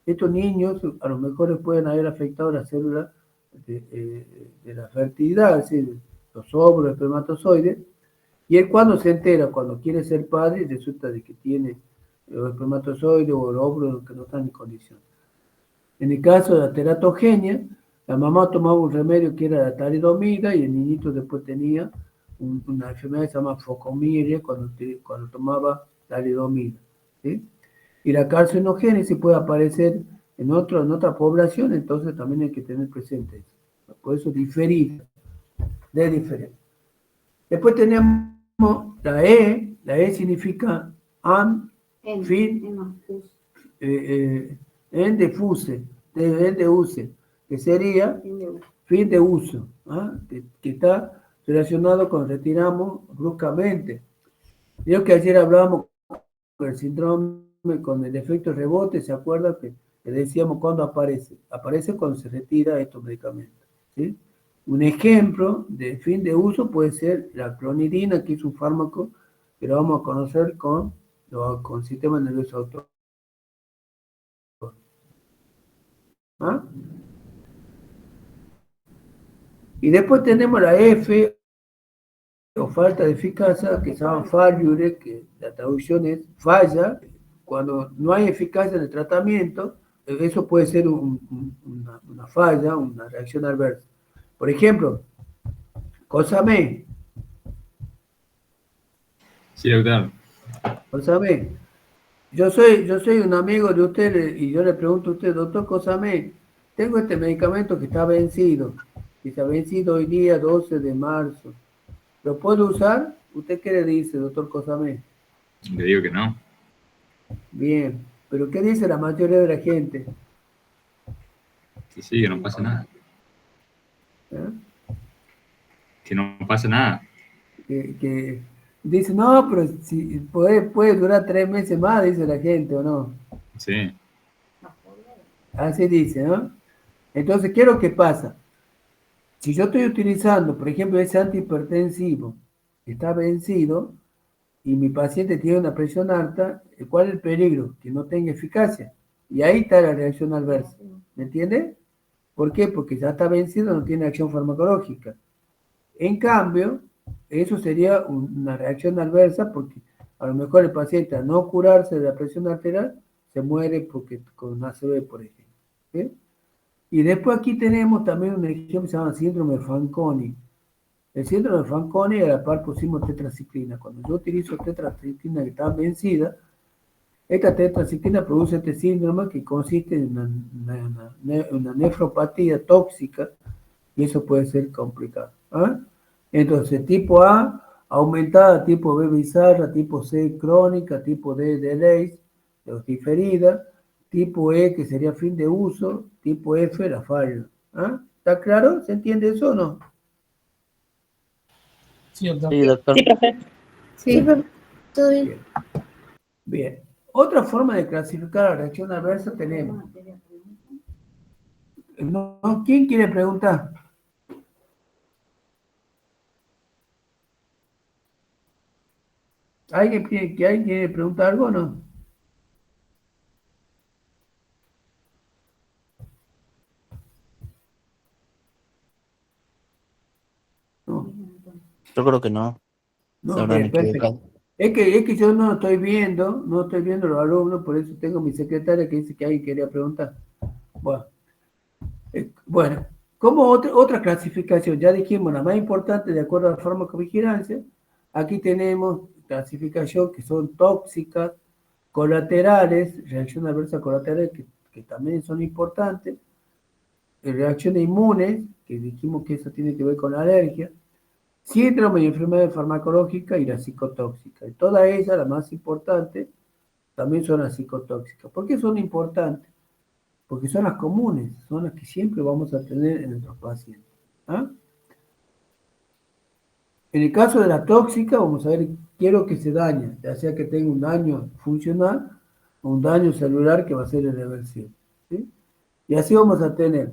estos niños a lo mejor pueden haber afectado las células de la fertilidad, es decir, los óvulos, espermatozoides, y él cuando se entera, cuando quiere ser padre, resulta de que tiene los espermatozoides o los óvulos que no están en condición. En el caso de la teratogenia, la mamá tomaba un remedio que era la talidomida y el niñito después tenía una enfermedad que se llama focomilia cuando tomaba talidomida. ¿sí? Y la carcinogénesis puede aparecer en otra población, entonces también hay que tener presente eso. Por eso diferir, de diferente. Después tenemos la E significa en de fuse, que sería fin de uso, que está relacionado con retiramos bruscamente. Creo que ayer hablábamos con el síndrome, con el efecto rebote, ¿se acuerda que decíamos cuándo aparece? Aparece cuando se retira estos medicamentos. ¿sí? Un ejemplo de fin de uso puede ser la clonidina, que es un fármaco que lo vamos a conocer con sistema nervioso autónomo. ¿Ah? Y después tenemos la F, o falta de eficacia, que se llama failure, que la traducción es falla. Cuando no hay eficacia en el tratamiento, eso puede ser una falla, una reacción adversa. Por ejemplo, Cosame. Sí, doctor. Cosame. Yo soy un amigo de usted y yo le pregunto a usted, doctor Cosame, tengo este medicamento que está vencido hoy día 12 de marzo. ¿Lo puedo usar? ¿Usted qué le dice, doctor Cosame? Le digo que no. Bien, pero ¿qué dice la mayoría de la gente? Que sí, que no pasa nada. ¿Eh? Que no pasa nada. Que Dice, no, pero si puede durar 3 meses más, dice la gente, ¿o no? Sí. Así dice, ¿no? Entonces, ¿qué es lo que pasa? Si yo estoy utilizando, por ejemplo, ese antihipertensivo, que está vencido, y mi paciente tiene una presión alta, ¿cuál es el peligro? Que no tenga eficacia. Y ahí está la reacción adversa. ¿Me entiende? ¿Por qué? Porque ya está vencido, no tiene acción farmacológica. En cambio, eso sería una reacción adversa porque a lo mejor el paciente al no curarse de la presión arterial se muere porque con ACV, por ejemplo. ¿Sí? Y después aquí tenemos también un ejemplo que se llama síndrome de Fanconi. El síndrome de Fanconi, a la par pusimos tetraciclina. Cuando yo utilizo tetraciclina que está vencida, esta tetraciclina produce este síndrome que consiste en una nefropatía tóxica y eso puede ser complicado. ¿Ah? Entonces, tipo A, aumentada, tipo B, bizarra, tipo C, crónica, tipo D, delays, diferida, tipo E, que sería fin de uso, tipo F, la falla. ¿Ah? ¿Está claro? ¿Se entiende eso o no? Sí, doctor. Sí, profe. Sí, Sí. profe. Todo bien. Bien. Bien. Otra forma de clasificar la reacción adversa tenemos. No, ¿quién quiere preguntar? ¿Alguien quiere preguntar algo o no? No, Yo creo que no. Se no, habrán bien, perfecto. equivocado. Es que yo no estoy viendo los alumnos, por eso tengo mi secretaria que dice que alguien quería preguntar. Bueno, como otra clasificación, ya dijimos la más importante de acuerdo a la farmacovigilancia, aquí tenemos clasificación que son tóxicas, colaterales, reacción adversa colaterales que también son importantes, reacciones inmunes, que dijimos que eso tiene que ver con la alergia, síndrome y enfermedades farmacológicas y la psicotóxica. Y todas ellas, las más importantes, también son las psicotóxicas. ¿Por qué son importantes? Porque son las comunes, son las que siempre vamos a tener en nuestros pacientes. ¿Ah? En el caso de la tóxica, vamos a ver qué es lo que se daña, ya sea que tenga un daño funcional o un daño celular que va a ser irreversible. ¿Sí? Y así vamos a tener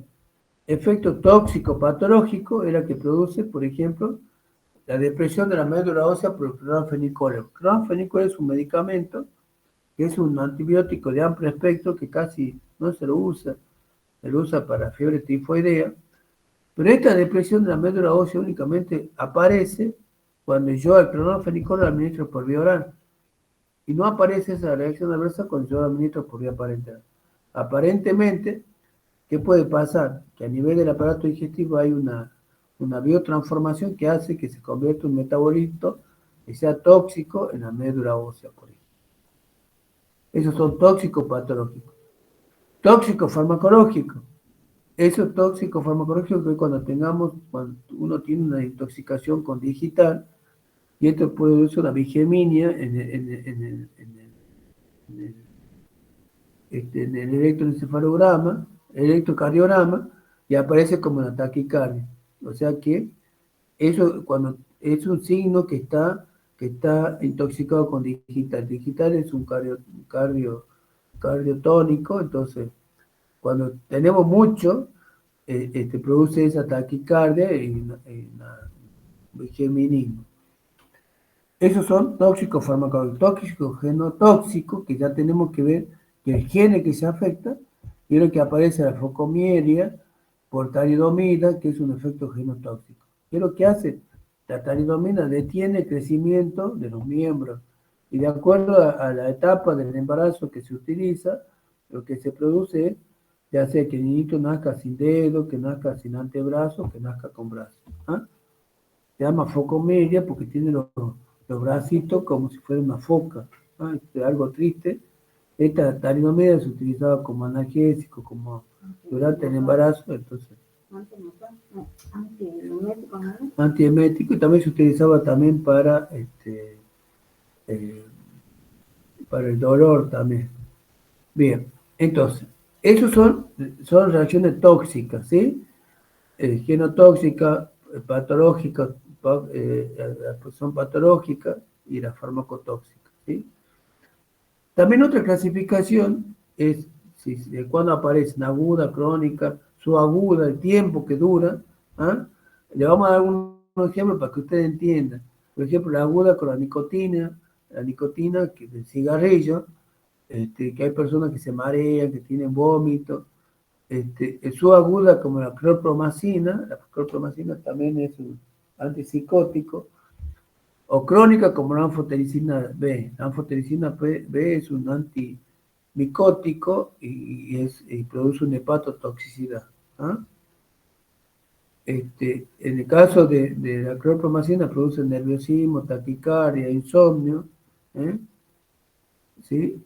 efecto tóxico patológico, es la que produce, por ejemplo, la depresión de la médula ósea por el clorfenicol. El clorfenicol es un medicamento que es un antibiótico de amplio espectro que casi no se lo usa para fiebre tifoidea, pero esta depresión de la médula ósea únicamente aparece cuando yo al clorfenicol lo administro por vía oral, y no aparece esa reacción adversa cuando yo lo administro por vía parenteral. Aparentemente, ¿qué puede pasar? Que a nivel del aparato digestivo hay una biotransformación que hace que se convierta un metabolito que sea tóxico en la médula ósea, por ejemplo. Esos son tóxicos patológicos. Tóxico farmacológico. Eso tóxico farmacológico que cuando uno tiene una intoxicación con digital, y esto puede ser una bigeminia en el electroencefalograma, el electrocardiograma, y aparece como una taquicardia. O sea que eso cuando es un signo que está intoxicado con digital. Digital es un cardiotónico, entonces cuando tenemos mucho, produce esa taquicardia y geminismo. Esos son tóxicos farmacológicos, tóxicos genotóxicos, que ya tenemos que ver que el gene que se afecta, y lo que aparece la focomielia por talidomida, que es un efecto genotóxico. ¿Qué es lo que hace? La talidomida detiene el crecimiento de los miembros, y de acuerdo a la etapa del embarazo que se utiliza, lo que se produce es, ya sea que el niñito nazca sin dedo, que nazca sin antebrazo, que nazca con brazos. ¿Ah? Se llama focomelia porque tiene los bracitos como si fuera una foca. ¿Ah? Es algo triste. Esta talidomida se utilizaba como analgésico, como durante el embarazo, entonces. Antiemético, y también se utilizaba también para el dolor también. Bien, entonces, esos son reacciones tóxicas, ¿sí? Genotóxicas, patológicas, son patológicas, y la farmacotóxica, ¿sí? También otra clasificación es cuando aparecen aguda, crónica, subaguda, el tiempo que dura. ¿Ah? Le vamos a dar un ejemplo para que ustedes entiendan. Por ejemplo, la aguda con la nicotina que del cigarrillo, que hay personas que se marean, que tienen vómito. Subaguda como la clorpromacina también es un antipsicótico, o crónica como la anfotericina B. La anfotericina B es un antimicótico y produce una hepatotoxicidad. ¿Ah? En el caso de la clorpromacina produce nerviosismo, taquicardia, insomnio. ¿Eh? ¿Sí?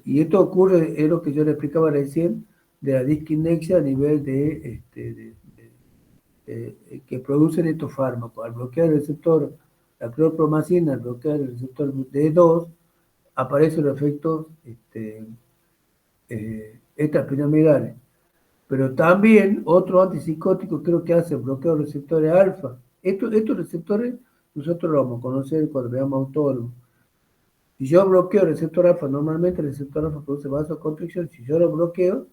Y esto ocurre, es lo que yo le explicaba recién, de la diskinexia a nivel que producen estos fármacos. Al bloquear el receptor, la clorpromacina, al bloquear el receptor D2, aparecen los efectos extrapiramidales. Pero también otro antipsicótico creo que hace bloqueo de receptores alfa. Estos receptores nosotros los vamos a conocer cuando veamos autónomos. Si yo bloqueo el receptor alfa, normalmente el receptor alfa produce vasoconstricción. Si yo lo bloqueo,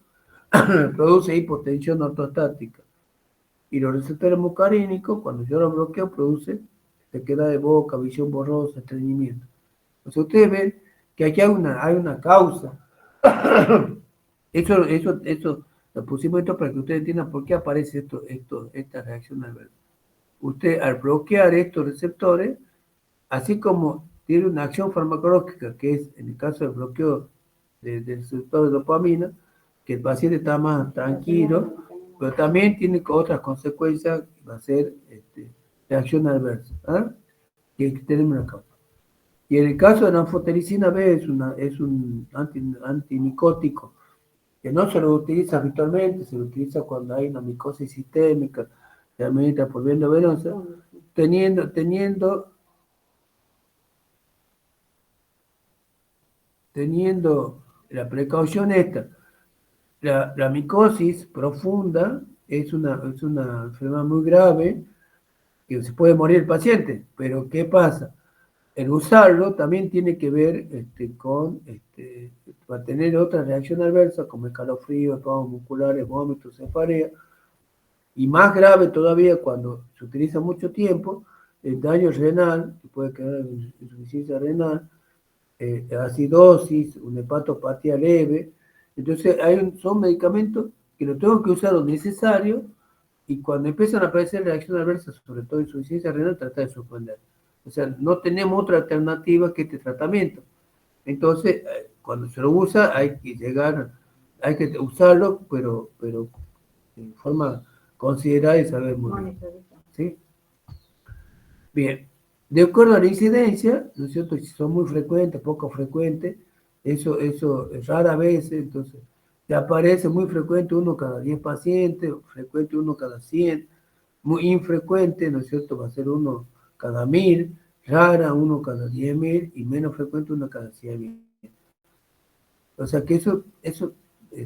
produce hipotensión ortostática. Y los receptores muscarínicos, cuando yo los bloqueo, produce sequedad de boca, visión borrosa, estreñimiento. Entonces ustedes ven que aquí hay una causa. Eso lo pusimos esto para que ustedes entiendan por qué aparece esta reacción adversa. Usted, al bloquear estos receptores, así como tiene una acción farmacológica, que es en el caso del bloqueo del receptor de dopamina, que el paciente está más tranquilo, pero también tiene otras consecuencias, va a ser reacción adversa, ¿eh? Que tenemos acá. Y en el caso de la anfotericina B es un antimicótico que no se lo utiliza habitualmente, se lo utiliza cuando hay una micosis sistémica, se administra por vía venosa, teniendo la precaución esta. La micosis profunda es una enfermedad muy grave que se puede morir el paciente, pero ¿qué pasa? El usarlo también tiene que ver con va a tener otra reacción adversa como escalofrío, espasmos musculares, vómitos, cefalea, y más grave todavía cuando se utiliza mucho tiempo, el daño renal, que puede quedar insuficiencia renal, acidosis, una hepatopatía leve. Entonces son medicamentos que lo tengo que usar lo necesario, y cuando empiezan a aparecer reacciones adversas, sobre todo insuficiencia renal, tratar de suspender. O sea, no tenemos otra alternativa que este tratamiento. Entonces, cuando se lo usa, hay que usarlo, pero en forma considerada y saber muy bien. ¿Sí? Bien. De acuerdo a la incidencia, ¿no es cierto? Si son muy frecuentes, poco frecuentes, eso rara vez, entonces, te aparece muy frecuente uno cada 10 pacientes, frecuente uno cada 100, muy infrecuente, ¿no es cierto? Va a ser uno cada 1000, rara uno cada 10.000 y menos frecuente uno cada 100.000. O sea que eso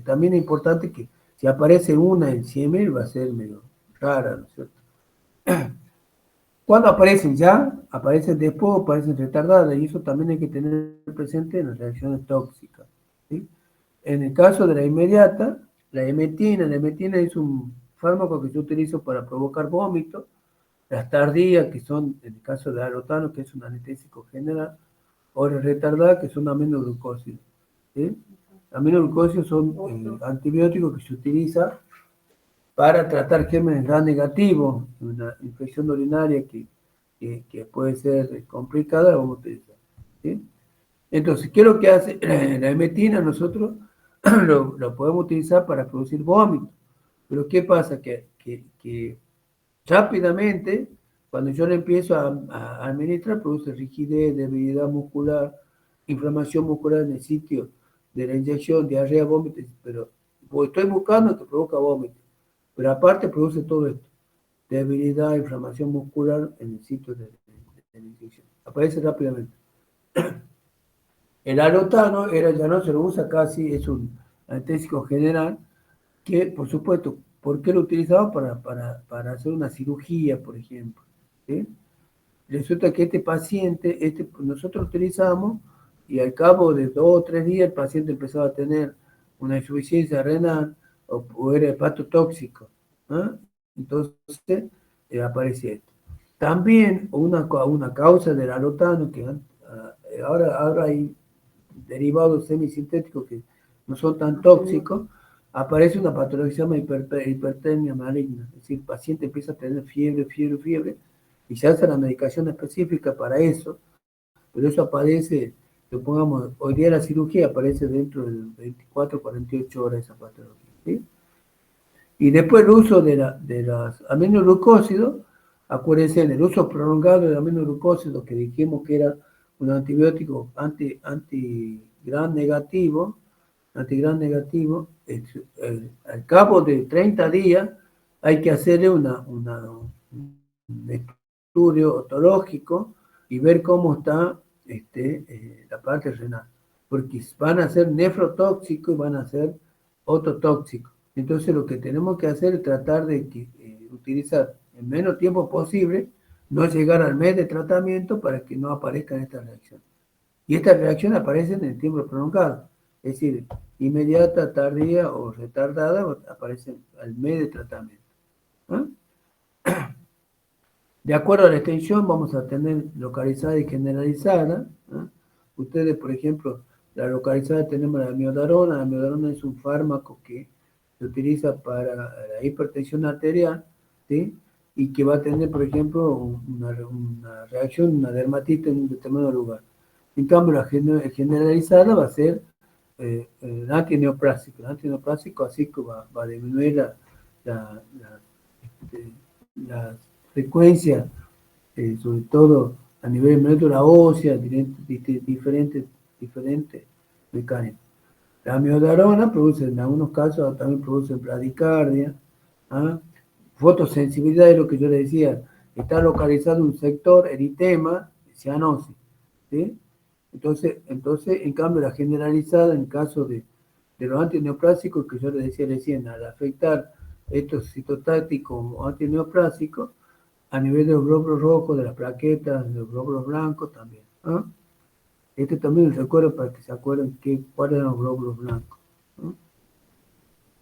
también es importante, que si aparece una en 100.000 va a ser medio rara, ¿no es cierto? Cuando aparecen ya, aparecen después, aparecen retardadas, y eso también hay que tener presente en las reacciones tóxicas, ¿sí? En el caso de la inmediata, la emetina es un fármaco que yo utilizo para provocar vómito. Las tardías, que son, en el caso de alotano, que es un anestésico general, o las retardadas, que son aminoglucósidos, ¿sí? Aminoglucósidos son antibióticos que se utilizan para tratar gérmenes Gram negativos, una infección urinaria que puede ser complicada, la vamos a utilizar, ¿sí? Entonces, ¿qué es lo que hace la emetina? Nosotros lo podemos utilizar para producir vómito, pero ¿qué pasa? Que rápidamente, cuando yo le empiezo a administrar, produce rigidez, debilidad muscular, inflamación muscular en el sitio de la inyección, diarrea, vómito, pero estoy buscando que provoca vómito, pero aparte produce todo esto, debilidad, inflamación muscular en el sitio de la inyección. Aparece rápidamente. El alotano ya no se lo usa casi, es un anestésico general, que por supuesto, ¿por qué lo utilizaba? Para hacer una cirugía, por ejemplo, ¿sí? resulta que este paciente, nosotros utilizamos y al cabo de 2 o 3 días el paciente empezaba a tener una insuficiencia renal o era hepatotóxico. ¿Ah? Entonces aparece esto. También una causa del alotano, que ahora hay derivados semisintéticos que no son tan tóxicos, aparece una patología que se llama hipertermia maligna. Es decir, el paciente empieza a tener fiebre, y se hace la medicación específica para eso, pero eso aparece, supongamos, hoy día la cirugía aparece dentro de 24 48 horas esa patología. ¿Sí? Y después el uso de las aminoglucósidos, acuérdense, en el uso prolongado de aminoglucósidos, que dijimos que era un antibiótico antigram negativo, al cabo de 30 días hay que hacerle un estudio otológico y ver cómo está la parte renal, porque van a ser nefrotóxicos y van a ser ototóxicos. Entonces lo que tenemos que hacer es tratar de utilizar en menos tiempo posible, no llegar al mes de tratamiento para que no aparezcan estas reacciones. Y estas reacciones aparecen en el tiempo prolongado, es decir, inmediata, tardía o retardada, aparecen al mes de tratamiento. ¿Ah? De acuerdo a la extensión, vamos a tener localizada y generalizada. ¿Ah? Ustedes, por ejemplo, la localizada tenemos la amiodarona. La amiodarona es un fármaco que se utiliza para la hipertensión arterial, ¿sí? Y que va a tener, por ejemplo, una reacción, una dermatitis en un determinado lugar. En cambio, la generalizada va a ser el antineoplásico. El antineoplásico así que va a disminuir la frecuencia, sobre todo a nivel de médula ósea, diferentes mecanismos. La amiodarona produce, en algunos casos, también produce bradicardia. ¿Ah? Fotosensibilidad es lo que yo le decía, está localizado un sector, eritema, cianosis. ¿Sí? Entonces, en cambio, la generalizada, en caso de los antineoplásicos, que yo le decía recién, al afectar estos citotácticos o antineoplásicos, a nivel de los glóbulos rojos, de las plaquetas, de los glóbulos blancos también. ¿Ah? Este también les recuerdo para que se acuerden cuáles eran los glóbulos blancos. ¿Ah?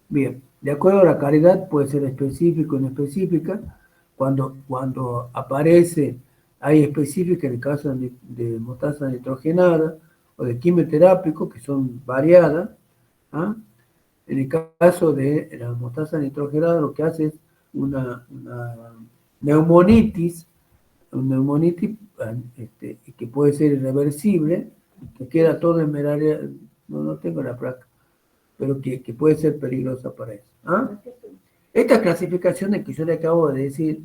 Bien, de acuerdo a la calidad, puede ser específico o inespecífica. Cuando aparece, hay específica en el caso de mostaza nitrogenada o de quimioterápico, que son variadas. ¿Ah? En el caso de la mostaza nitrogenada, lo que hace es una neumonitis, que puede ser irreversible, que queda todo en meraria, no tengo la placa, pero que puede ser peligrosa para eso. ¿Ah? Estas clasificaciones que yo le acabo de decir,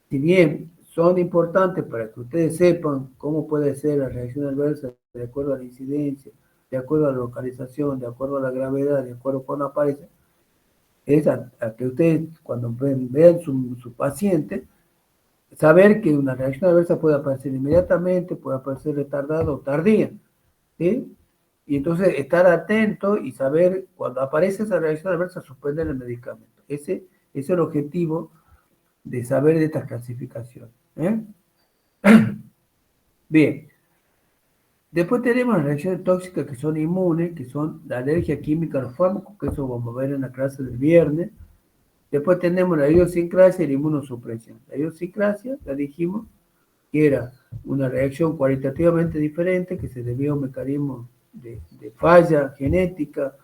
si bien son importantes para que ustedes sepan cómo puede ser la reacción adversa de acuerdo a la incidencia, de acuerdo a la localización, de acuerdo a la gravedad, de acuerdo a cuándo aparece, es a que ustedes cuando vean su paciente, saber que una reacción adversa puede aparecer inmediatamente, puede aparecer retardada o tardía. ¿Sí? Y entonces estar atento y saber cuando aparece esa reacción adversa, suspender el medicamento. Ese es el objetivo de saber de estas clasificaciones. ¿Eh? Bien. Después tenemos las reacciones tóxicas que son inmunes, que son la alergia química a los fármacos, que eso vamos a ver en la clase del viernes. Después tenemos la idiosincrasia y la inmunosupresión. La idiosincrasia, la dijimos, que era una reacción cualitativamente diferente que se debía a un mecanismo de falla genética,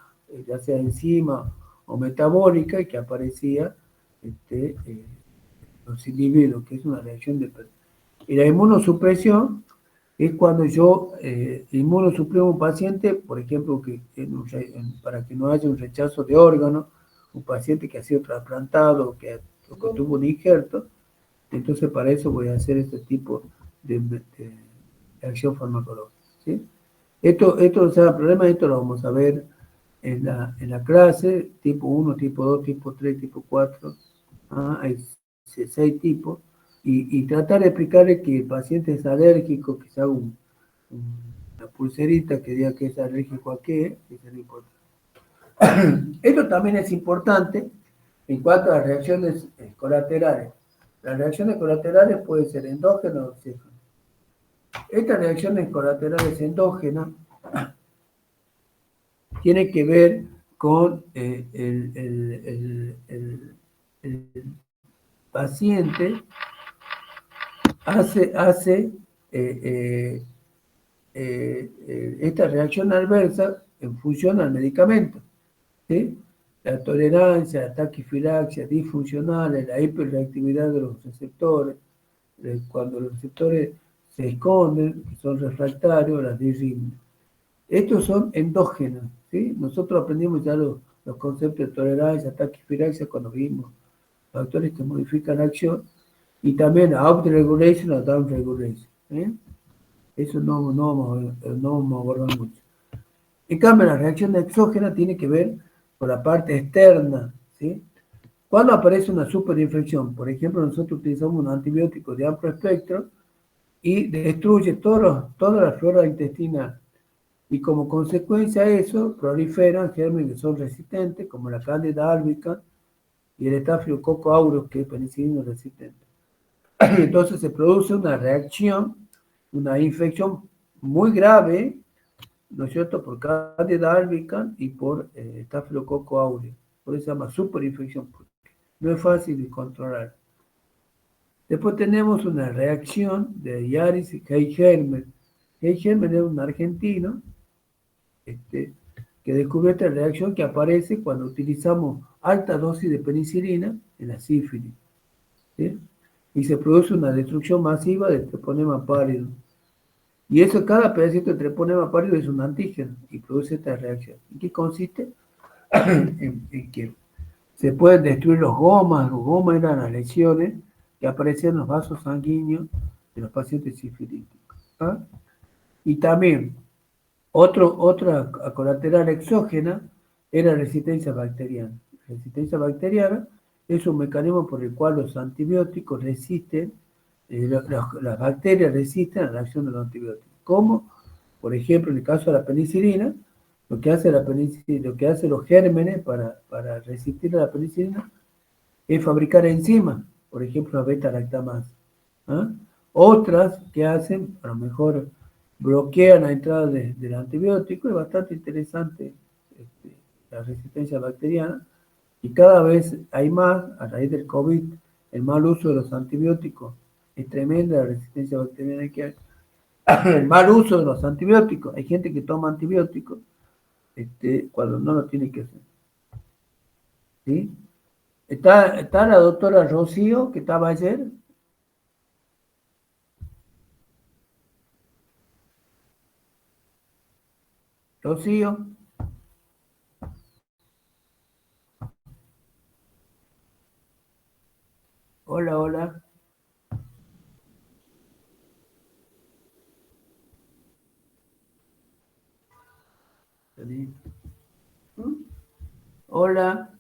ya sea enzima o metabólica, y que aparecía los individuos, que es una reacción de... Y la inmunosupresión es cuando yo inmunosuprimo a un paciente, por ejemplo, para que no haya un rechazo de órganos, un paciente que ha sido trasplantado o que tuvo un injerto, entonces para eso voy a hacer este tipo de acción farmacológica. ¿Sí? Esto, o sea, el problema, esto lo vamos a ver en la clase, tipo 1, tipo 2, tipo 3, tipo 4, hay 6 tipos, y tratar de explicarle que el paciente es alérgico, que se haga una pulserita que diga que es alérgico a qué, eso es lo importante. Esto también es importante en cuanto a las reacciones colaterales. Las reacciones colaterales pueden ser endógenas o exógenas. Estas reacciones colaterales endógenas tienen que ver con el paciente hace esta reacción adversa en función al medicamento, ¿sí? La tolerancia, la taquifilaxia disfuncionales, la hiperreactividad de los receptores, cuando los receptores se esconden, que son refractarios, las disritmias. Estos son endógenos, ¿sí? Nosotros aprendimos ya los conceptos de tolerancia, taquifilaxia cuando vimos factores que modifican la acción, y también up-regulation o down-regulation. Eso no vamos a abordar mucho. En cambio, la reacción exógena tiene que ver con la parte externa, ¿sí? Cuando aparece una superinfección, por ejemplo, nosotros utilizamos un antibiótico de amplio espectro y destruye toda la flora intestinal. Y como consecuencia de eso, proliferan gérmenes que son resistentes, como la Candida albicans y el Staphylococcus aureus, que es penicilina resistente. Entonces se produce una reacción, una infección muy grave, ¿no es cierto?, por Candida albicans y por Staphylococcus aureus. Por eso se llama superinfección, porque no es fácil de controlar. Después tenemos una reacción de Yaris y Heigermer. Heigermer es un argentino que descubrió esta reacción que aparece cuando utilizamos alta dosis de penicilina en la sífilis, ¿sí? Y se produce una destrucción masiva del treponema pálido. Y eso, cada pedacito de treponema pálido es un antígeno y produce esta reacción. ¿En qué consiste? en que se pueden destruir los gomas. Los gomas eran las lesiones que aparecían en los vasos sanguíneos de los pacientes sifilíticos. ¿Ah? Y también, otra colateral exógena era resistencia bacteriana. Resistencia bacteriana es un mecanismo por el cual los antibióticos resisten, las bacterias resisten a la acción de los antibióticos. ¿Cómo? Por ejemplo, en el caso de la penicilina, lo que hace los gérmenes para resistir a la penicilina es fabricar enzimas, por ejemplo, la beta-lactamasa. ¿Ah? Otras que hacen, a lo mejor, bloquean la entrada del antibiótico. Es bastante interesante la resistencia bacteriana, y cada vez hay más, a raíz del COVID, el mal uso de los antibióticos es tremenda, la resistencia bacteriana que hay. El mal uso de los antibióticos, hay gente que toma antibióticos cuando no lo tiene que hacer. ¿Sí? Está la doctora Rocío, que estaba ayer. Rocío. Hola, hola. Hola.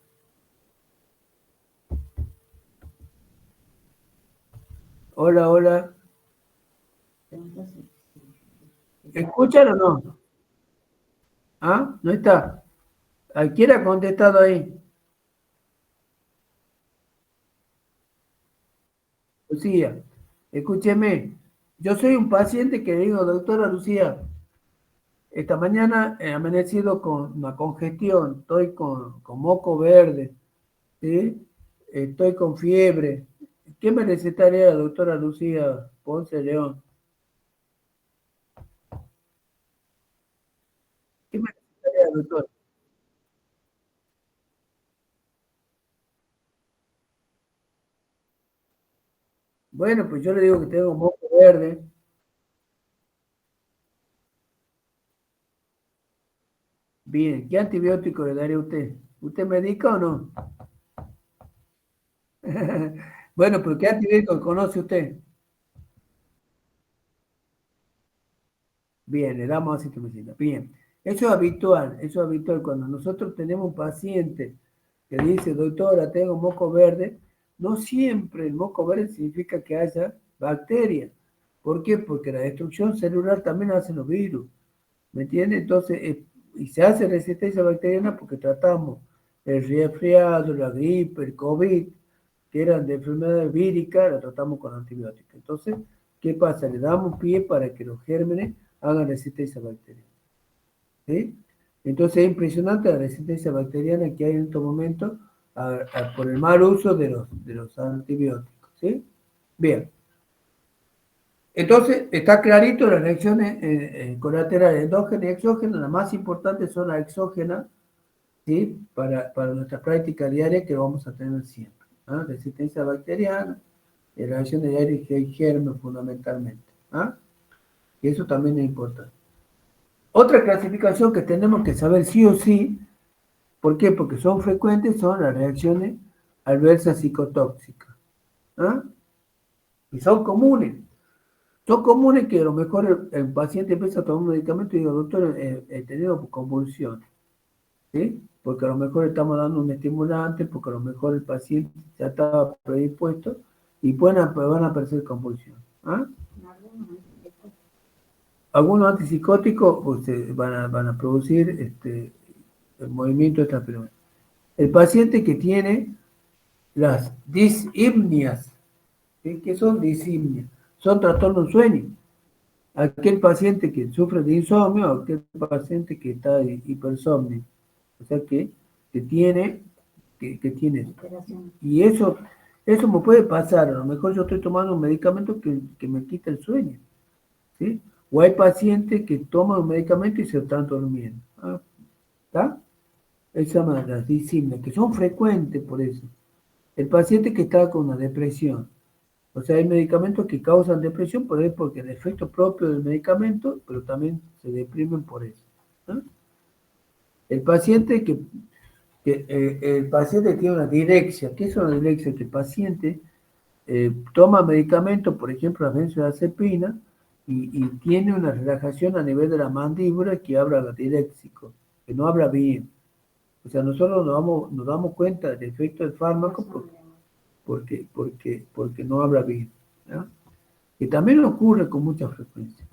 Hola, hola. ¿Escuchan o no? ¿Ah? ¿No está? ¿Quién ha contestado ahí? Lucía, escúcheme. Yo soy un paciente que le digo, doctora Lucía, esta mañana he amanecido con una congestión, estoy con moco verde, ¿sí? Estoy con fiebre. ¿Qué me recetaría la doctora Lucía Ponce León? ¿Qué me recetaría, doctor? Bueno, pues yo le digo que tengo moco verde. Bien, ¿qué antibiótico le daría a usted? ¿Usted medica o no? Bueno, pero ¿qué antibiótico conoce usted? Bien, le damos acitromicina. Bien, eso es habitual. Cuando nosotros tenemos un paciente que dice, doctora, tengo moco verde, no siempre el moco verde significa que haya bacterias. ¿Por qué? Porque la destrucción celular también hace los virus. ¿Me entiende? Entonces, y se hace resistencia bacteriana porque tratamos el resfriado, la gripe, el COVID, que eran de enfermedades víricas, la tratamos con antibióticos. Entonces, ¿qué pasa? Le damos pie para que los gérmenes hagan resistencia bacteriana. ¿Sí? Entonces es impresionante la resistencia bacteriana que hay en estos momentos por el mal uso de los antibióticos. ¿Sí? Bien. Entonces, está clarito las reacciones colaterales endógenas y exógenas. Las más importantes son las exógenas, ¿sí? Para nuestra práctica diaria que vamos a tener siempre. ¿Ah? Resistencia bacteriana, reacciones diarias y germes fundamentalmente. ¿Ah? Y eso también es importante. Otra clasificación que tenemos que saber sí o sí, ¿por qué? Porque son frecuentes, son las reacciones adversas psicotóxicas. ¿Ah? Y son comunes. Son comunes que a lo mejor el paciente empieza a tomar un medicamento y diga, doctor, he tenido convulsiones. ¿Sí? Porque a lo mejor estamos dando un estimulante, porque a lo mejor el paciente ya estaba predispuesto y van a aparecer convulsiones. ¿Ah? Algunos antipsicóticos van a producir el movimiento extrapiramidal. El paciente que tiene las dishipnias, ¿sí? ¿Qué son dishipnias? Son trastornos del sueño. Aquel paciente que sufre de insomnio, aquel paciente que está hipersomnio, o sea que tiene y eso me puede pasar. A lo mejor yo estoy tomando un medicamento que me quita el sueño, ¿sí? O hay pacientes que toman un medicamento y se están durmiendo. ¿Está? Esas son las disipnias, que son frecuentes por eso. El paciente que está con una depresión. O sea, hay medicamentos que causan depresión, pero es porque el efecto propio del medicamento, pero también se deprimen por eso. ¿No? El paciente el paciente tiene una direxia. ¿Qué es una direxia? Que el paciente toma medicamentos, por ejemplo, la benzodiazepina, y tiene una relajación a nivel de la mandíbula que habla diréxico, que no habla bien. O sea, nosotros nos damos cuenta del efecto del fármaco porque no habla bien. ¿No? Y también ocurre con mucha frecuencia.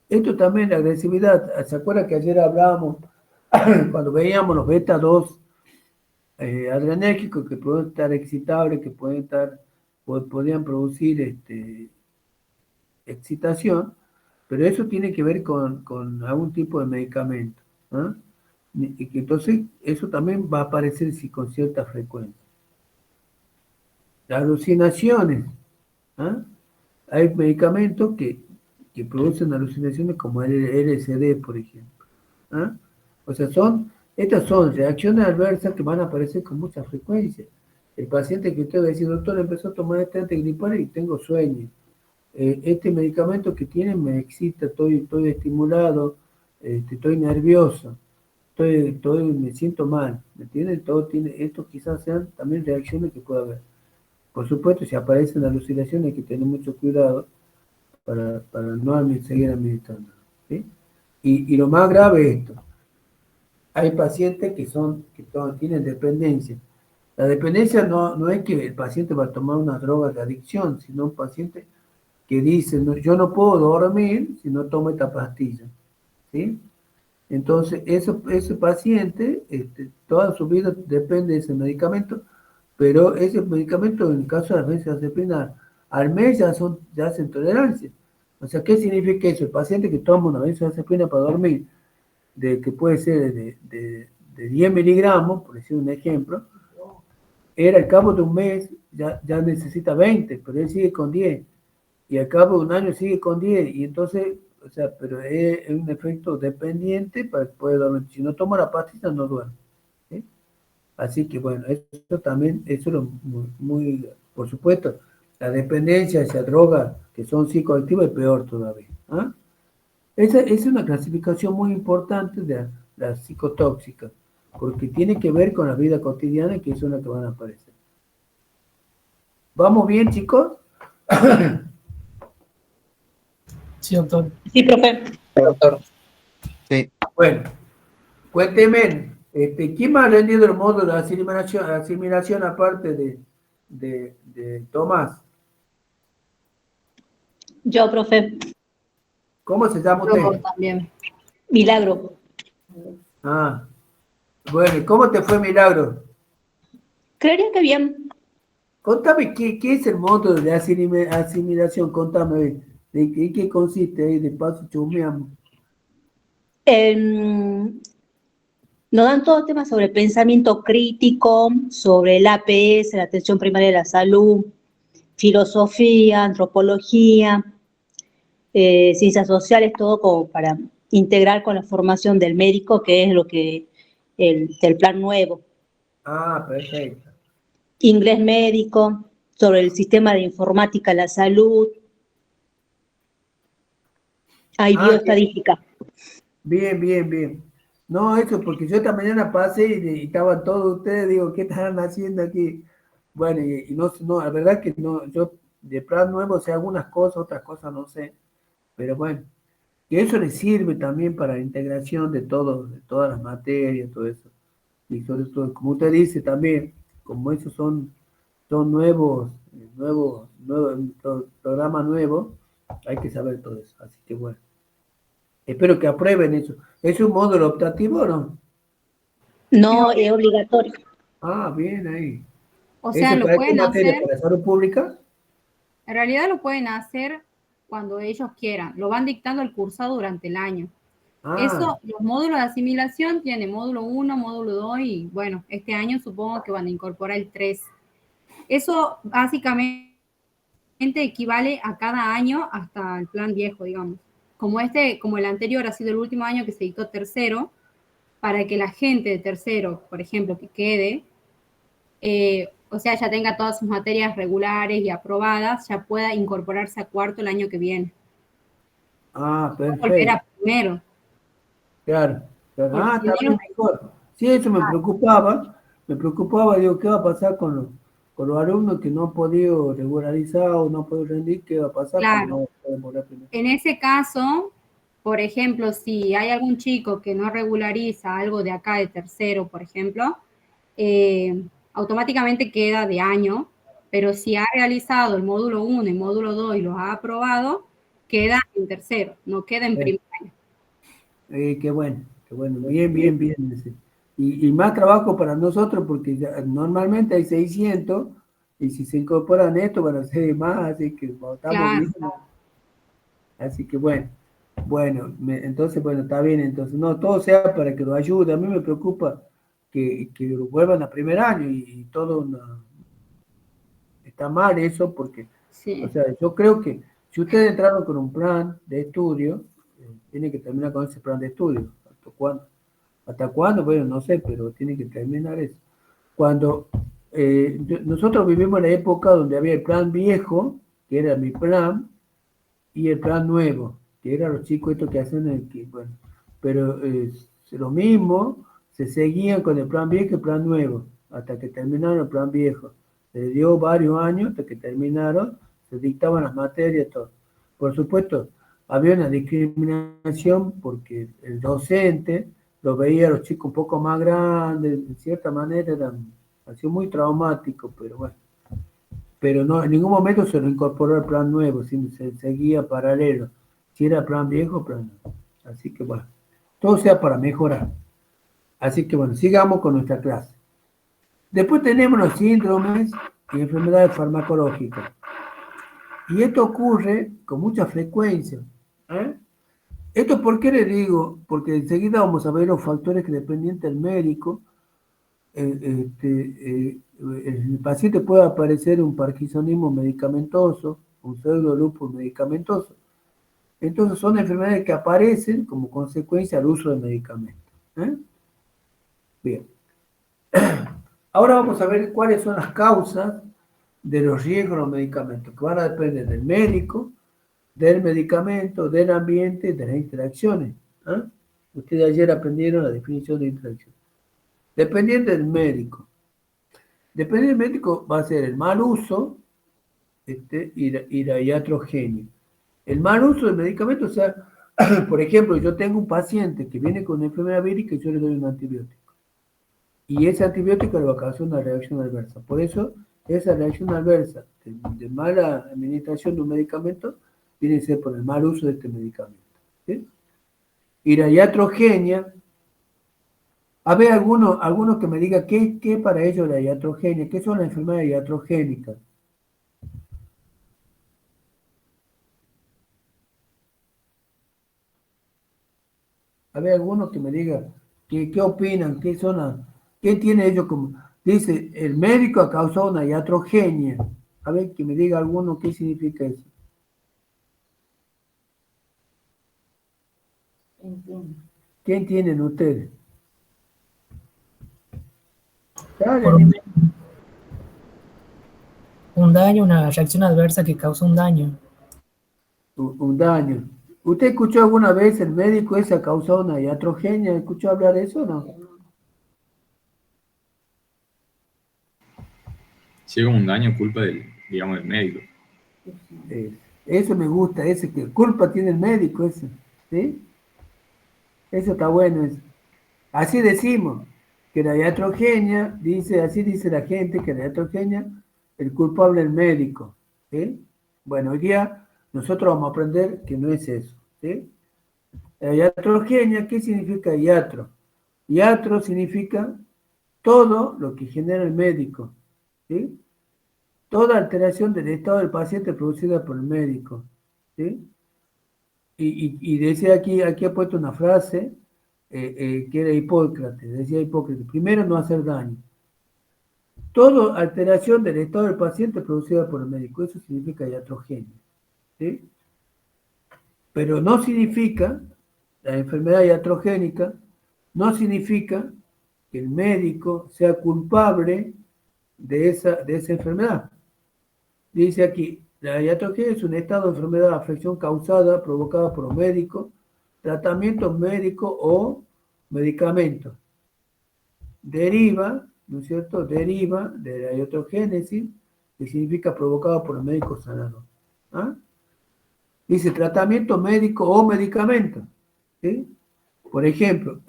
Esto también, la agresividad. ¿Se acuerdan que ayer hablábamos, cuando veíamos los beta-2 adrenérgicos que pueden estar excitables, que podrían producir excitación, pero eso tiene que ver con algún tipo de medicamento. ¿No? Y que entonces eso también va a aparecer con cierta frecuencia. Las alucinaciones. ¿Ah? Hay medicamentos que producen alucinaciones como el LSD, por ejemplo. ¿Ah? O sea, estas son reacciones adversas que van a aparecer con mucha frecuencia. El paciente que usted va a decir, doctor, empezó a tomar este antigripal y tengo sueño. Este medicamento que tiene me excita, estoy estimulado, estoy nervioso, me siento mal. ¿Me entienden? Esto quizás sean también reacciones que pueda haber. Por supuesto, si aparecen alucinaciones hay que tener mucho cuidado para no seguir administrando. ¿Sí? Y lo más grave es esto. Hay pacientes que tienen dependencia. La dependencia no es que el paciente va a tomar una droga de adicción, sino un paciente que dice, no, yo no puedo dormir si no tomo esta pastilla. ¿Sí? Entonces, ese paciente, toda su vida depende de ese medicamento, pero ese medicamento, en el caso de la benzodiazepina, al mes ya hacen tolerancia. O sea, ¿qué significa eso? El paciente que toma una benzodiazepina para dormir, que puede ser de 10 miligramos, por decir un ejemplo, al cabo de un mes ya necesita 20, pero él sigue con 10. Y al cabo de un año sigue con 10. Y entonces, o sea, pero es un efecto dependiente para que pueda dormir. Si no toma la pastilla, no duerme. ¿Sí? Así que bueno, eso también, eso es muy, por supuesto, la dependencia hacia drogas que son psicoactivas es peor todavía. ¿Ah? Esa es una clasificación muy importante de las psicotóxicas, porque tiene que ver con la vida cotidiana, que son las que van a aparecer. ¿Vamos bien, chicos? Sí, doctor. Sí, profe. Doctor. Sí. Bueno, cuénteme, ¿quién más ha rendido el módulo de asimilación aparte de Tomás? Yo, profe. ¿Cómo se llama usted? Yo también. Milagro. Bueno, ¿cómo te fue, Milagro? Creería que bien. Contame, ¿qué es el modo de asimilación? Contame, ¿de qué consiste ahí? De paso chusmeamos. Nos dan todo temas sobre pensamiento crítico, sobre el APS, la atención primaria de la salud, filosofía, antropología, ciencias sociales, todo como para integrar con la formación del médico, que es lo que del plan nuevo. Ah, perfecto. Inglés médico, sobre el sistema de informática de la salud. Hay bioestadística. Bien, bien, bien. No, eso porque yo esta mañana pasé y estaban todos ustedes, digo, ¿qué están haciendo aquí? Bueno, y no, la verdad que no, yo de plan nuevo sé algunas cosas, otras cosas no sé, pero bueno, que eso les sirve también para la integración de todo, de todas las materias, todo eso. Y sobre todo, como usted dice también, como esos son programas nuevos, hay que saber todo eso. Así que bueno, espero que aprueben eso. ¿Es un módulo optativo o no? No es obligatorio. Ah, bien ahí. O sea, ¿Ese lo para qué pueden materia? hacer, ¿Para salud pública? en realidad lo pueden hacer cuando ellos quieran. Lo van dictando el cursado durante el año. Ah, Eso, los módulos de asimilación tienen módulo 1, módulo 2 y bueno, este año supongo que van a incorporar el 3. Eso básicamente equivale a cada año hasta el plan viejo, digamos. Como el anterior ha sido el último año que se dictó tercero, para que la gente de tercero, por ejemplo, que quede, o sea, ya tenga todas sus materias regulares y aprobadas, ya pueda incorporarse a cuarto el año que viene. Volver perfecto. a primero. Claro, claro. Porque Ah, si está no, bien mejor. Sí, eso me preocupaba, digo, ¿qué va a pasar con los alumnos que no han podido regularizar o no han podido rendir? ¿Qué va a pasar cuando claro, no pueden volver primero? en ese caso, por ejemplo, si hay algún chico que no regulariza algo de acá de tercero, por ejemplo, automáticamente queda de año, pero si ha realizado el módulo 1 y módulo 2 y los ha aprobado, queda en tercero, no queda en primer año. Qué bueno, bien, bien, bien. Y más trabajo para nosotros porque normalmente hay 600 y si se incorporan esto van a ser más, así que estamos Claro, bien. Así que bueno, entonces, bueno, está bien, entonces, no, todo sea para que lo ayude. A mí me preocupa que lo vuelvan a primer año y todo está mal eso porque, o sí, sea, yo creo que si ustedes entraron con un plan de estudio, tienen que terminar con ese plan de estudio. ¿Hasta cuándo? ¿Hasta cuándo? Bueno, no sé, pero tienen que terminar eso. Cuando nosotros vivimos en la época donde había el plan viejo, que era mi plan, y el plan nuevo, que eran los chicos estos que hacen bueno, pero lo mismo, se seguían con el plan viejo y el plan nuevo, hasta que terminaron el plan viejo. Se dio varios años hasta que terminaron, se dictaban las materias, todo. Por supuesto, había una discriminación porque el docente lo veía a los chicos un poco más grandes, de cierta manera ha sido muy traumático, pero bueno. Pero no, en ningún momento se lo incorporó al plan nuevo, se seguía paralelo. Si era plan viejo, plan nuevo. Así que bueno, todo sea para mejorar. Así que bueno, sigamos con nuestra clase. Después tenemos los síndromes y enfermedades farmacológicas. Y esto ocurre con mucha frecuencia. ¿eh? ¿Esto por qué le digo? Porque enseguida vamos a ver los factores que dependientes del médico. En el paciente puede aparecer un parkinsonismo medicamentoso, un pseudolupus medicamentoso. Entonces son enfermedades que aparecen como consecuencia del uso de medicamentos. Bien. Ahora vamos a ver cuáles son las causas de los riesgos de los medicamentos, que van a depender del médico, del medicamento, del ambiente, de las interacciones. Ustedes ayer aprendieron la definición de interacción. Dependiendo del médico. Depende del médico, va a ser el mal uso y la iatrogenia. El mal uso del medicamento, o sea, por ejemplo, yo tengo un paciente que viene con una enfermedad vírica y yo le doy un antibiótico. Y ese antibiótico le va a causar una reacción adversa. Por eso, esa reacción adversa de mala administración de un medicamento viene a ser por el mal uso de este medicamento. ¿sí? Y la iatrogenia A ver, alguno que me diga qué para ellos la iatrogenia, qué son las enfermedades iatrogénicas. A ver, alguno que me diga qué opinan, qué tiene ellos como. Dice, el médico ha causado una iatrogenia. A ver, que me diga alguno qué significa eso. ¿Qué entienden ustedes? Dale, Por un daño, una reacción adversa que causa un daño. un daño. ¿Usted escuchó alguna vez el médico ese ha causado una iatrogenia? ¿Escuchó hablar de eso o no? Si es como un daño, culpa del, digamos, del médico. Eso me gusta, ese que culpa tiene el médico, ese. ¿Sí? Eso está bueno. Eso. Así decimos, que la iatrogenia, así dice la gente, que la iatrogenia, el culpable es el médico. ¿Sí? Bueno, hoy día nosotros vamos a aprender que no es eso. ¿Sí? La iatrogenia, ¿qué significa iatro? Iatro significa todo lo que genera el médico. ¿Sí? Toda alteración del estado del paciente producida por el médico. ¿Sí? Y decía aquí ha puesto una frase que era Hipócrates, decía Hipócrates, primero no hacer daño. Toda alteración del estado del paciente producida por el médico, eso significa iatrogenia. ¿Sí? Pero no significa, la enfermedad iatrogénica, no significa que el médico sea culpable de esa enfermedad. Dice aquí, la iatrogenia es un estado de enfermedad o afección causada, provocada por un médico, tratamiento médico o medicamento. Deriva, ¿no es cierto? Deriva de la iatrogénesis, que significa provocado por el médico sanador. ¿Ah? Dice tratamiento médico o medicamento. ¿Sí? Por ejemplo,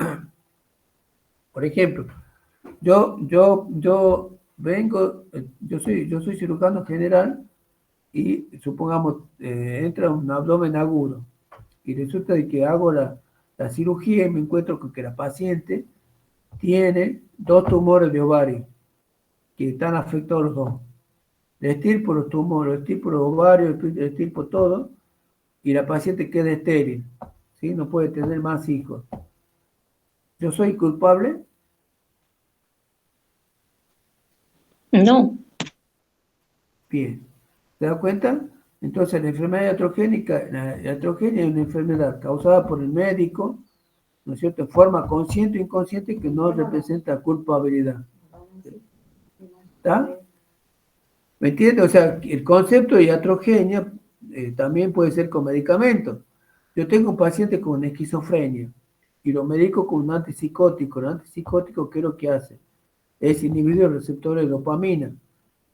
yo vengo, yo soy cirujano general y supongamos entra un abdomen agudo y resulta de que hago la cirugía y me encuentro con que la paciente tiene 2 tumores de ovario que están afectados los dos. Le estirpo los tumores, le estirpo los ovarios, le estirpo todo y la paciente queda estéril, ¿sí? No puede tener más hijos. ¿Yo soy culpable? No. Bien. ¿Se da cuenta? Entonces, la enfermedad iatrogénica, la iatrogenia es una enfermedad causada por el médico, ¿no es cierto?, en forma consciente o inconsciente que no representa culpabilidad. ¿Está? ¿Me entiendes? O sea, el concepto de iatrogenia también puede ser con medicamentos. Yo tengo un paciente con esquizofrenia y lo medico con un antipsicótico. El antipsicótico, ¿qué es lo que hace? Es inhibir los receptores de dopamina.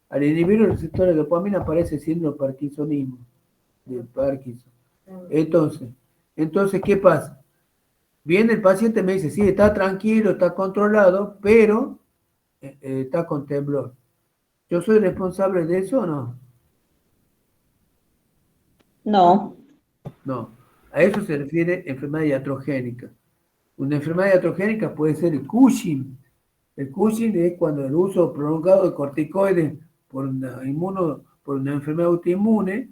Al inhibir los receptores de dopamina aparece el síndrome de parkinsonismo, de Parkinson. Entonces, ¿qué pasa? Viene el paciente y me dice, sí, está tranquilo, está controlado, pero está con temblor. ¿Yo soy responsable de eso o no? No. No. A eso se refiere enfermedad iatrogénica. Una enfermedad iatrogénica puede ser el Cushing. El Cushing es cuando el uso prolongado de corticoides por una enfermedad autoinmune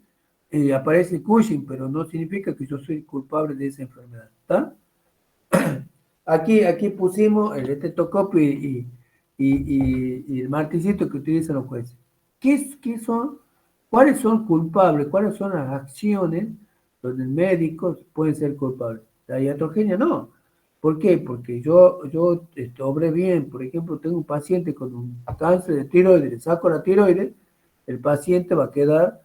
aparece Cushing, pero no significa que yo soy culpable de esa enfermedad. ¿Está? Aquí pusimos el estetoscopio y el martillo que utilizan los jueces. ¿Cuáles son culpables? ¿Cuáles son las acciones donde el médico puede ser culpable? La iatrogenia no. ¿Por qué? Porque yo obré bien. Por ejemplo, tengo un paciente con un cáncer de tiroides, le saco la tiroides, el paciente va a quedar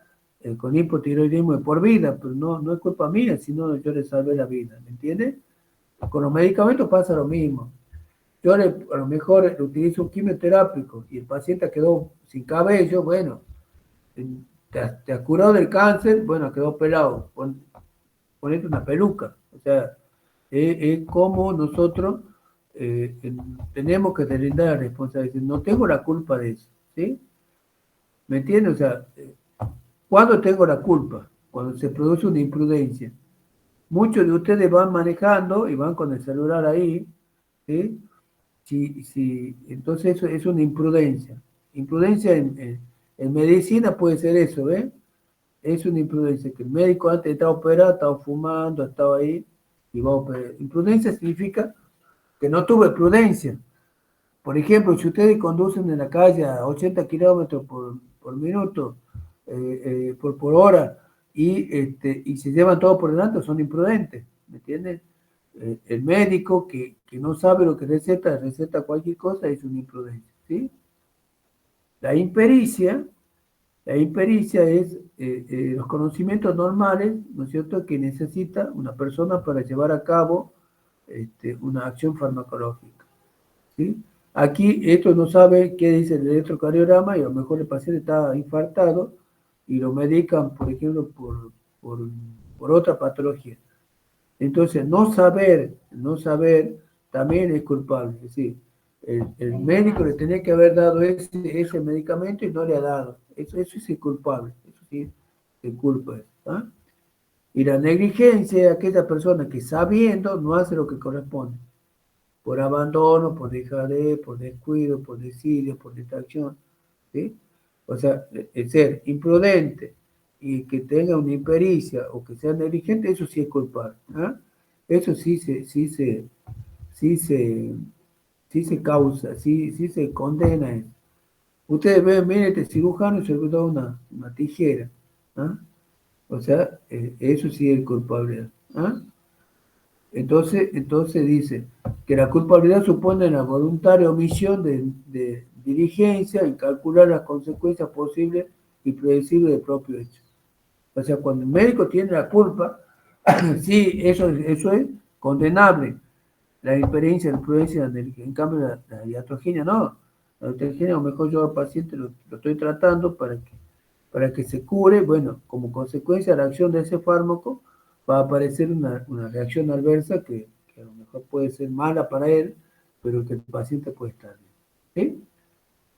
con hipotiroidismo de por vida, pero no es culpa mía, sino yo le salvé la vida, ¿me entiendes? Con los medicamentos pasa lo mismo. Yo a lo mejor utilizo un quimioterápico y el paciente quedó sin cabello, bueno, te has curado del cáncer, bueno, quedó pelado, ponete una peluca. O sea, es como nosotros tenemos que tener la responsabilidad. No tengo la culpa de eso, ¿sí? ¿Me entiendes? O sea, ¿cuándo tengo la culpa? Cuando se produce una imprudencia. Muchos de ustedes van manejando y van con el celular ahí, ¿sí? Entonces eso es una imprudencia. Imprudencia en medicina puede ser eso, ¿ves? Es una imprudencia, que el médico antes estaba operado, estaba fumando, estaba ahí, y va a operar. Imprudencia significa que no tuve prudencia. Por ejemplo, si ustedes conducen en la calle a 80 kilómetros por minuto, por hora, y se llevan todo por delante, son imprudentes, ¿me entienden? El médico que no sabe lo que receta cualquier cosa, es una imprudencia, ¿sí? La impericia es los conocimientos normales, ¿no es cierto?, que necesita una persona para llevar a cabo una acción farmacológica, ¿sí? Aquí esto no sabe qué dice el electrocardiograma y a lo mejor el paciente está infartado y lo medican, por ejemplo, por otra patología. Entonces, no saber también es culpable. Es decir, el médico le tenía que haber dado ese medicamento y no le ha dado. Eso es culpable. Eso sí, es culpa. ¿Ah? Y la negligencia es aquella persona que sabiendo no hace lo que corresponde. Por abandono, por dejadez, por descuido, por desidia, por distracción. ¿Sí? O sea, el ser imprudente y que tenga una impericia o que sea negligente, eso sí es culpable. ¿Ah? Eso sí se causa, sí se condena eso. Ustedes ven, miren, este cirujano se le da una tijera. ¿Ah? O sea, eso sí es culpabilidad. ¿Ah? Entonces dice que la culpabilidad supone la voluntaria omisión de diligencia y calcular las consecuencias posibles y predecibles del propio hecho. O sea, cuando el médico tiene la culpa, sí, eso es condenable. La imprudencia, en cambio la iatrogenia no. La iatrogenia, a lo mejor yo al paciente lo estoy tratando para que se cure, bueno, como consecuencia de la acción de ese fármaco, va a aparecer una reacción adversa que a lo mejor puede ser mala para él, pero que el paciente puede estar bien. ¿Sí?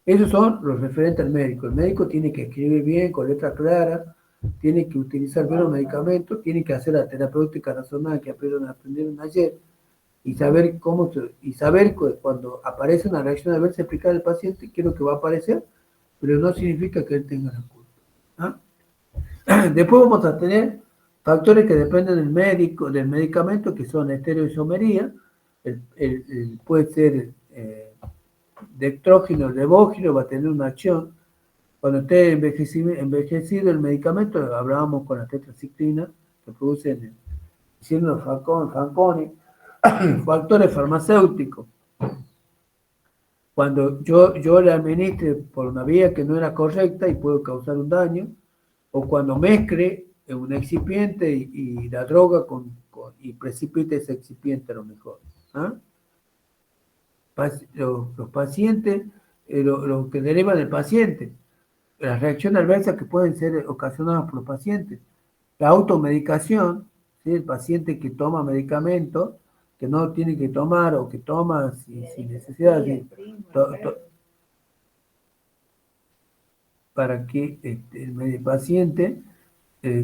Esos son los referentes al médico. El médico tiene que escribir bien, con letra clara, tiene que utilizar bien los medicamentos, tiene que hacer la terapéutica razonada que aprendieron ayer, y saber cuando aparece una reacción adversa, explicar al paciente qué es lo que va a aparecer, pero no significa que él tenga la culpa. ¿Ah? Después vamos a tener factores que dependen del medicamento, que son estereoisomería, puede ser dextrógeno, levógeno, va a tener una acción. Cuando esté envejecido el medicamento, hablábamos con la tetraciclina, que producen síndrome Fanconi, factores farmacéuticos. Cuando yo le administre por una vía que no era correcta y puedo causar un daño, o cuando mezcle un excipiente y la droga y precipite ese excipiente a lo mejor. ¿Ah? Los pacientes, lo que deriva del paciente, las reacciones adversas que pueden ser ocasionadas por los pacientes, la automedicación, ¿sí? El paciente que toma medicamentos que no tiene que tomar o que toma sin necesidad de para que el paciente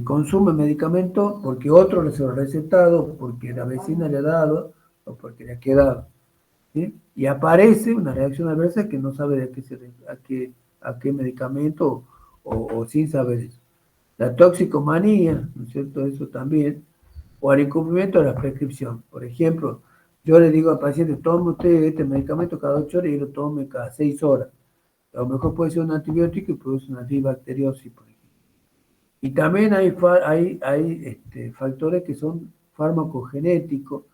consume medicamento porque otro se lo ha recetado, porque la vecina le ha dado o porque le ha quedado. ¿Sí? Y aparece una reacción adversa que no sabe a qué medicamento o sin saber eso. La toxicomanía, ¿no es cierto? Eso también, o el incumplimiento de la prescripción. Por ejemplo, yo le digo al paciente, tome usted este medicamento cada 8 horas y lo tome cada 6 horas. A lo mejor puede ser un antibiótico y produce una antibacteriosis, por ejemplo. Y también hay factores que son farmacogenéticos.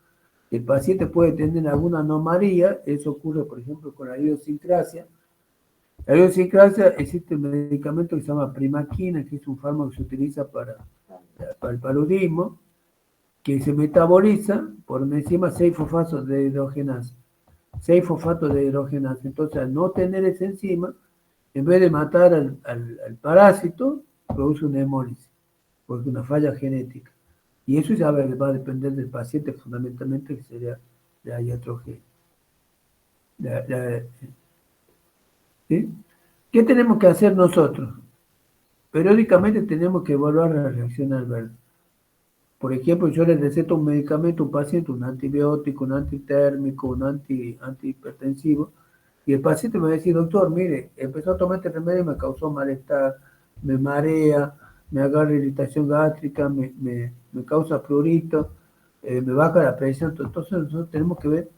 El paciente puede tener alguna anomalía, eso ocurre, por ejemplo, con la idiosincrasia. La idiosincrasia, existe un medicamento que se llama primaquina, que es un fármaco que se utiliza para el paludismo, que se metaboliza por encima 6-fosfato de hidrogenasa. 6-fosfato de hidrogenasa. Entonces, al no tener esa enzima, en vez de matar al parásito, produce una hemólisis, porque una falla genética. Y eso ya va a depender del paciente, fundamentalmente, que sería la iatrogenia. ¿Sí? ¿Qué tenemos que hacer nosotros? Periódicamente tenemos que evaluar la reacción adversa. Por ejemplo, yo le receto un medicamento a un paciente, un antibiótico, un antitérmico, un antihipertensivo, y el paciente me va a decir, doctor, mire, empezó a tomar este remedio y me causó malestar, me marea, me agarra irritación gástrica, me causa prurito, me baja la presión. Entonces nosotros tenemos que ver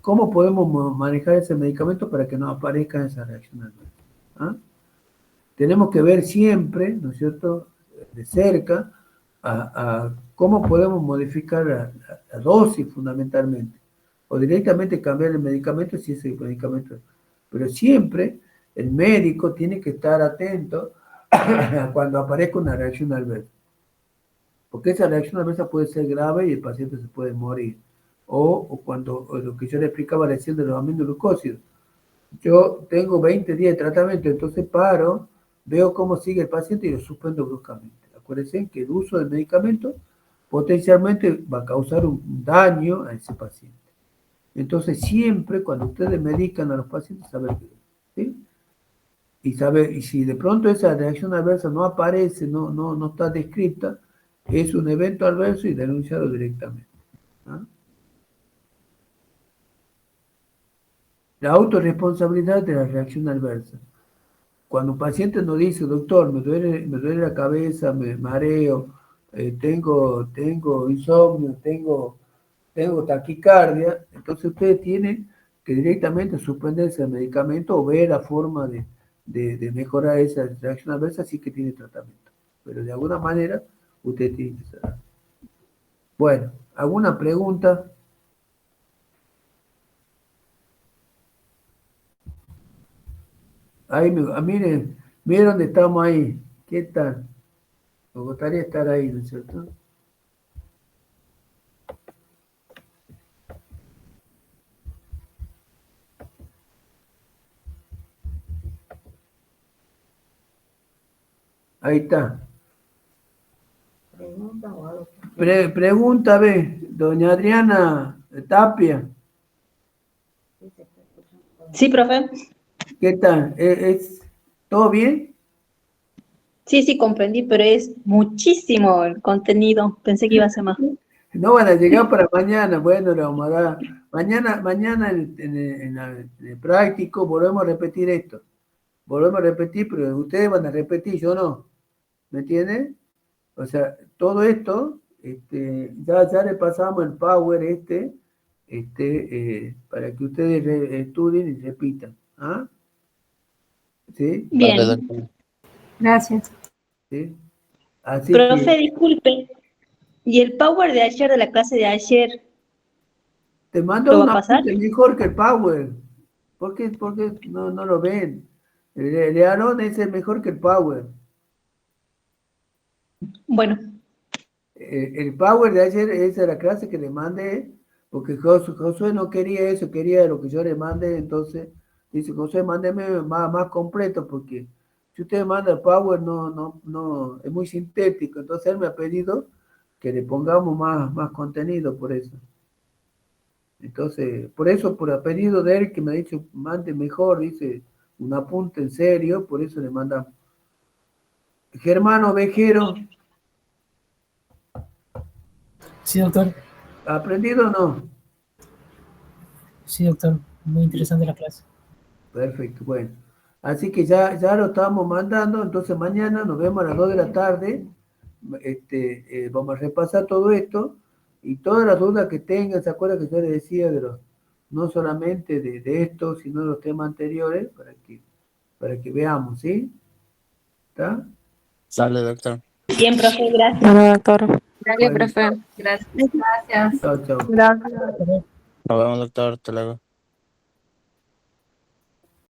cómo podemos manejar ese medicamento para que no aparezcan esas reacciones adversas. ¿Ah? Tenemos que ver siempre, ¿no es cierto?, de cerca, a cómo podemos modificar la dosis fundamentalmente, o directamente cambiar el medicamento si ese medicamento. Pero siempre el médico tiene que estar atento cuando aparezca una reacción adversa, porque esa reacción adversa puede ser grave y el paciente se puede morir. O cuando lo que yo le explicaba recién de los aminoglucósidos. Yo tengo 20 días de tratamiento, entonces paro, veo cómo sigue el paciente y lo suspendo bruscamente. Acuérdense que el uso del medicamento potencialmente va a causar un daño a ese paciente. Entonces siempre cuando ustedes medican a los pacientes, saber qué, ¿sí? Y si de pronto esa reacción adversa no aparece, no está descrita, es un evento adverso y denunciarlo directamente. ¿Ah? La autorresponsabilidad de la reacción adversa. Cuando un paciente nos dice, doctor, me duele la cabeza, me mareo, tengo insomnio, tengo taquicardia, entonces ustedes tienen que directamente suspender ese medicamento o ver la forma de mejorar esa reacción adversa si que tiene tratamiento. Pero de alguna manera, ustedes tienen que saber. Bueno, ¿alguna pregunta? Ahí, miren dónde estamos ahí. ¿Qué tal? Me gustaría estar ahí, ¿no es cierto? Ahí está. Pregunta, ve, doña Adriana Tapia. Sí, profe. ¿Qué tal? ¿Todo bien? Sí, sí, comprendí, pero es muchísimo el contenido. Pensé que iba a ser más. No van a llegar para mañana. Bueno, le vamos a dar. Mañana en el práctico volvemos a repetir esto. Volvemos a repetir, pero ustedes van a repetir, yo no. ¿Me entienden? O sea, todo esto, ya le pasamos el power para que ustedes estudien y repitan. ¿Ah? ¿Sí? Bien. Vale, doctor. Gracias. ¿Sí? Así Profe, que disculpe. ¿Y el power de ayer, de la clase de ayer, te mando lo va un a pasar? apunte mejor que el power. ¿Por qué no lo ven? El de Aarón es el mejor que el power. Bueno, El power de ayer, esa es la clase que le mandé, porque Josué no quería eso, quería lo que yo le mandé, entonces dice, Josué, mándeme más completo, porque si usted manda el power, no, es muy sintético, entonces él me ha pedido que le pongamos más contenido por eso. Entonces, por eso, por el pedido de él, que me ha dicho, mande mejor, dice, un apunte en serio, por eso le mandamos. Germán Ovejero, Sí, doctor. ¿ha aprendido o no? Sí, doctor. Muy interesante la clase. Perfecto, bueno. Así que ya lo estamos mandando, entonces mañana nos vemos a las 2 de la tarde. Vamos a repasar todo esto y todas las dudas que tengan, ¿se acuerdan que yo les decía no solamente de esto, sino de los temas anteriores, para que veamos, ¿sí? ¿Está? Sale, doctor. bien, profe, gracias. Bueno, doctor. Dale, Bueno, profe. Gracias. chao, chao. Gracias. Nos vemos, doctor. Hasta luego.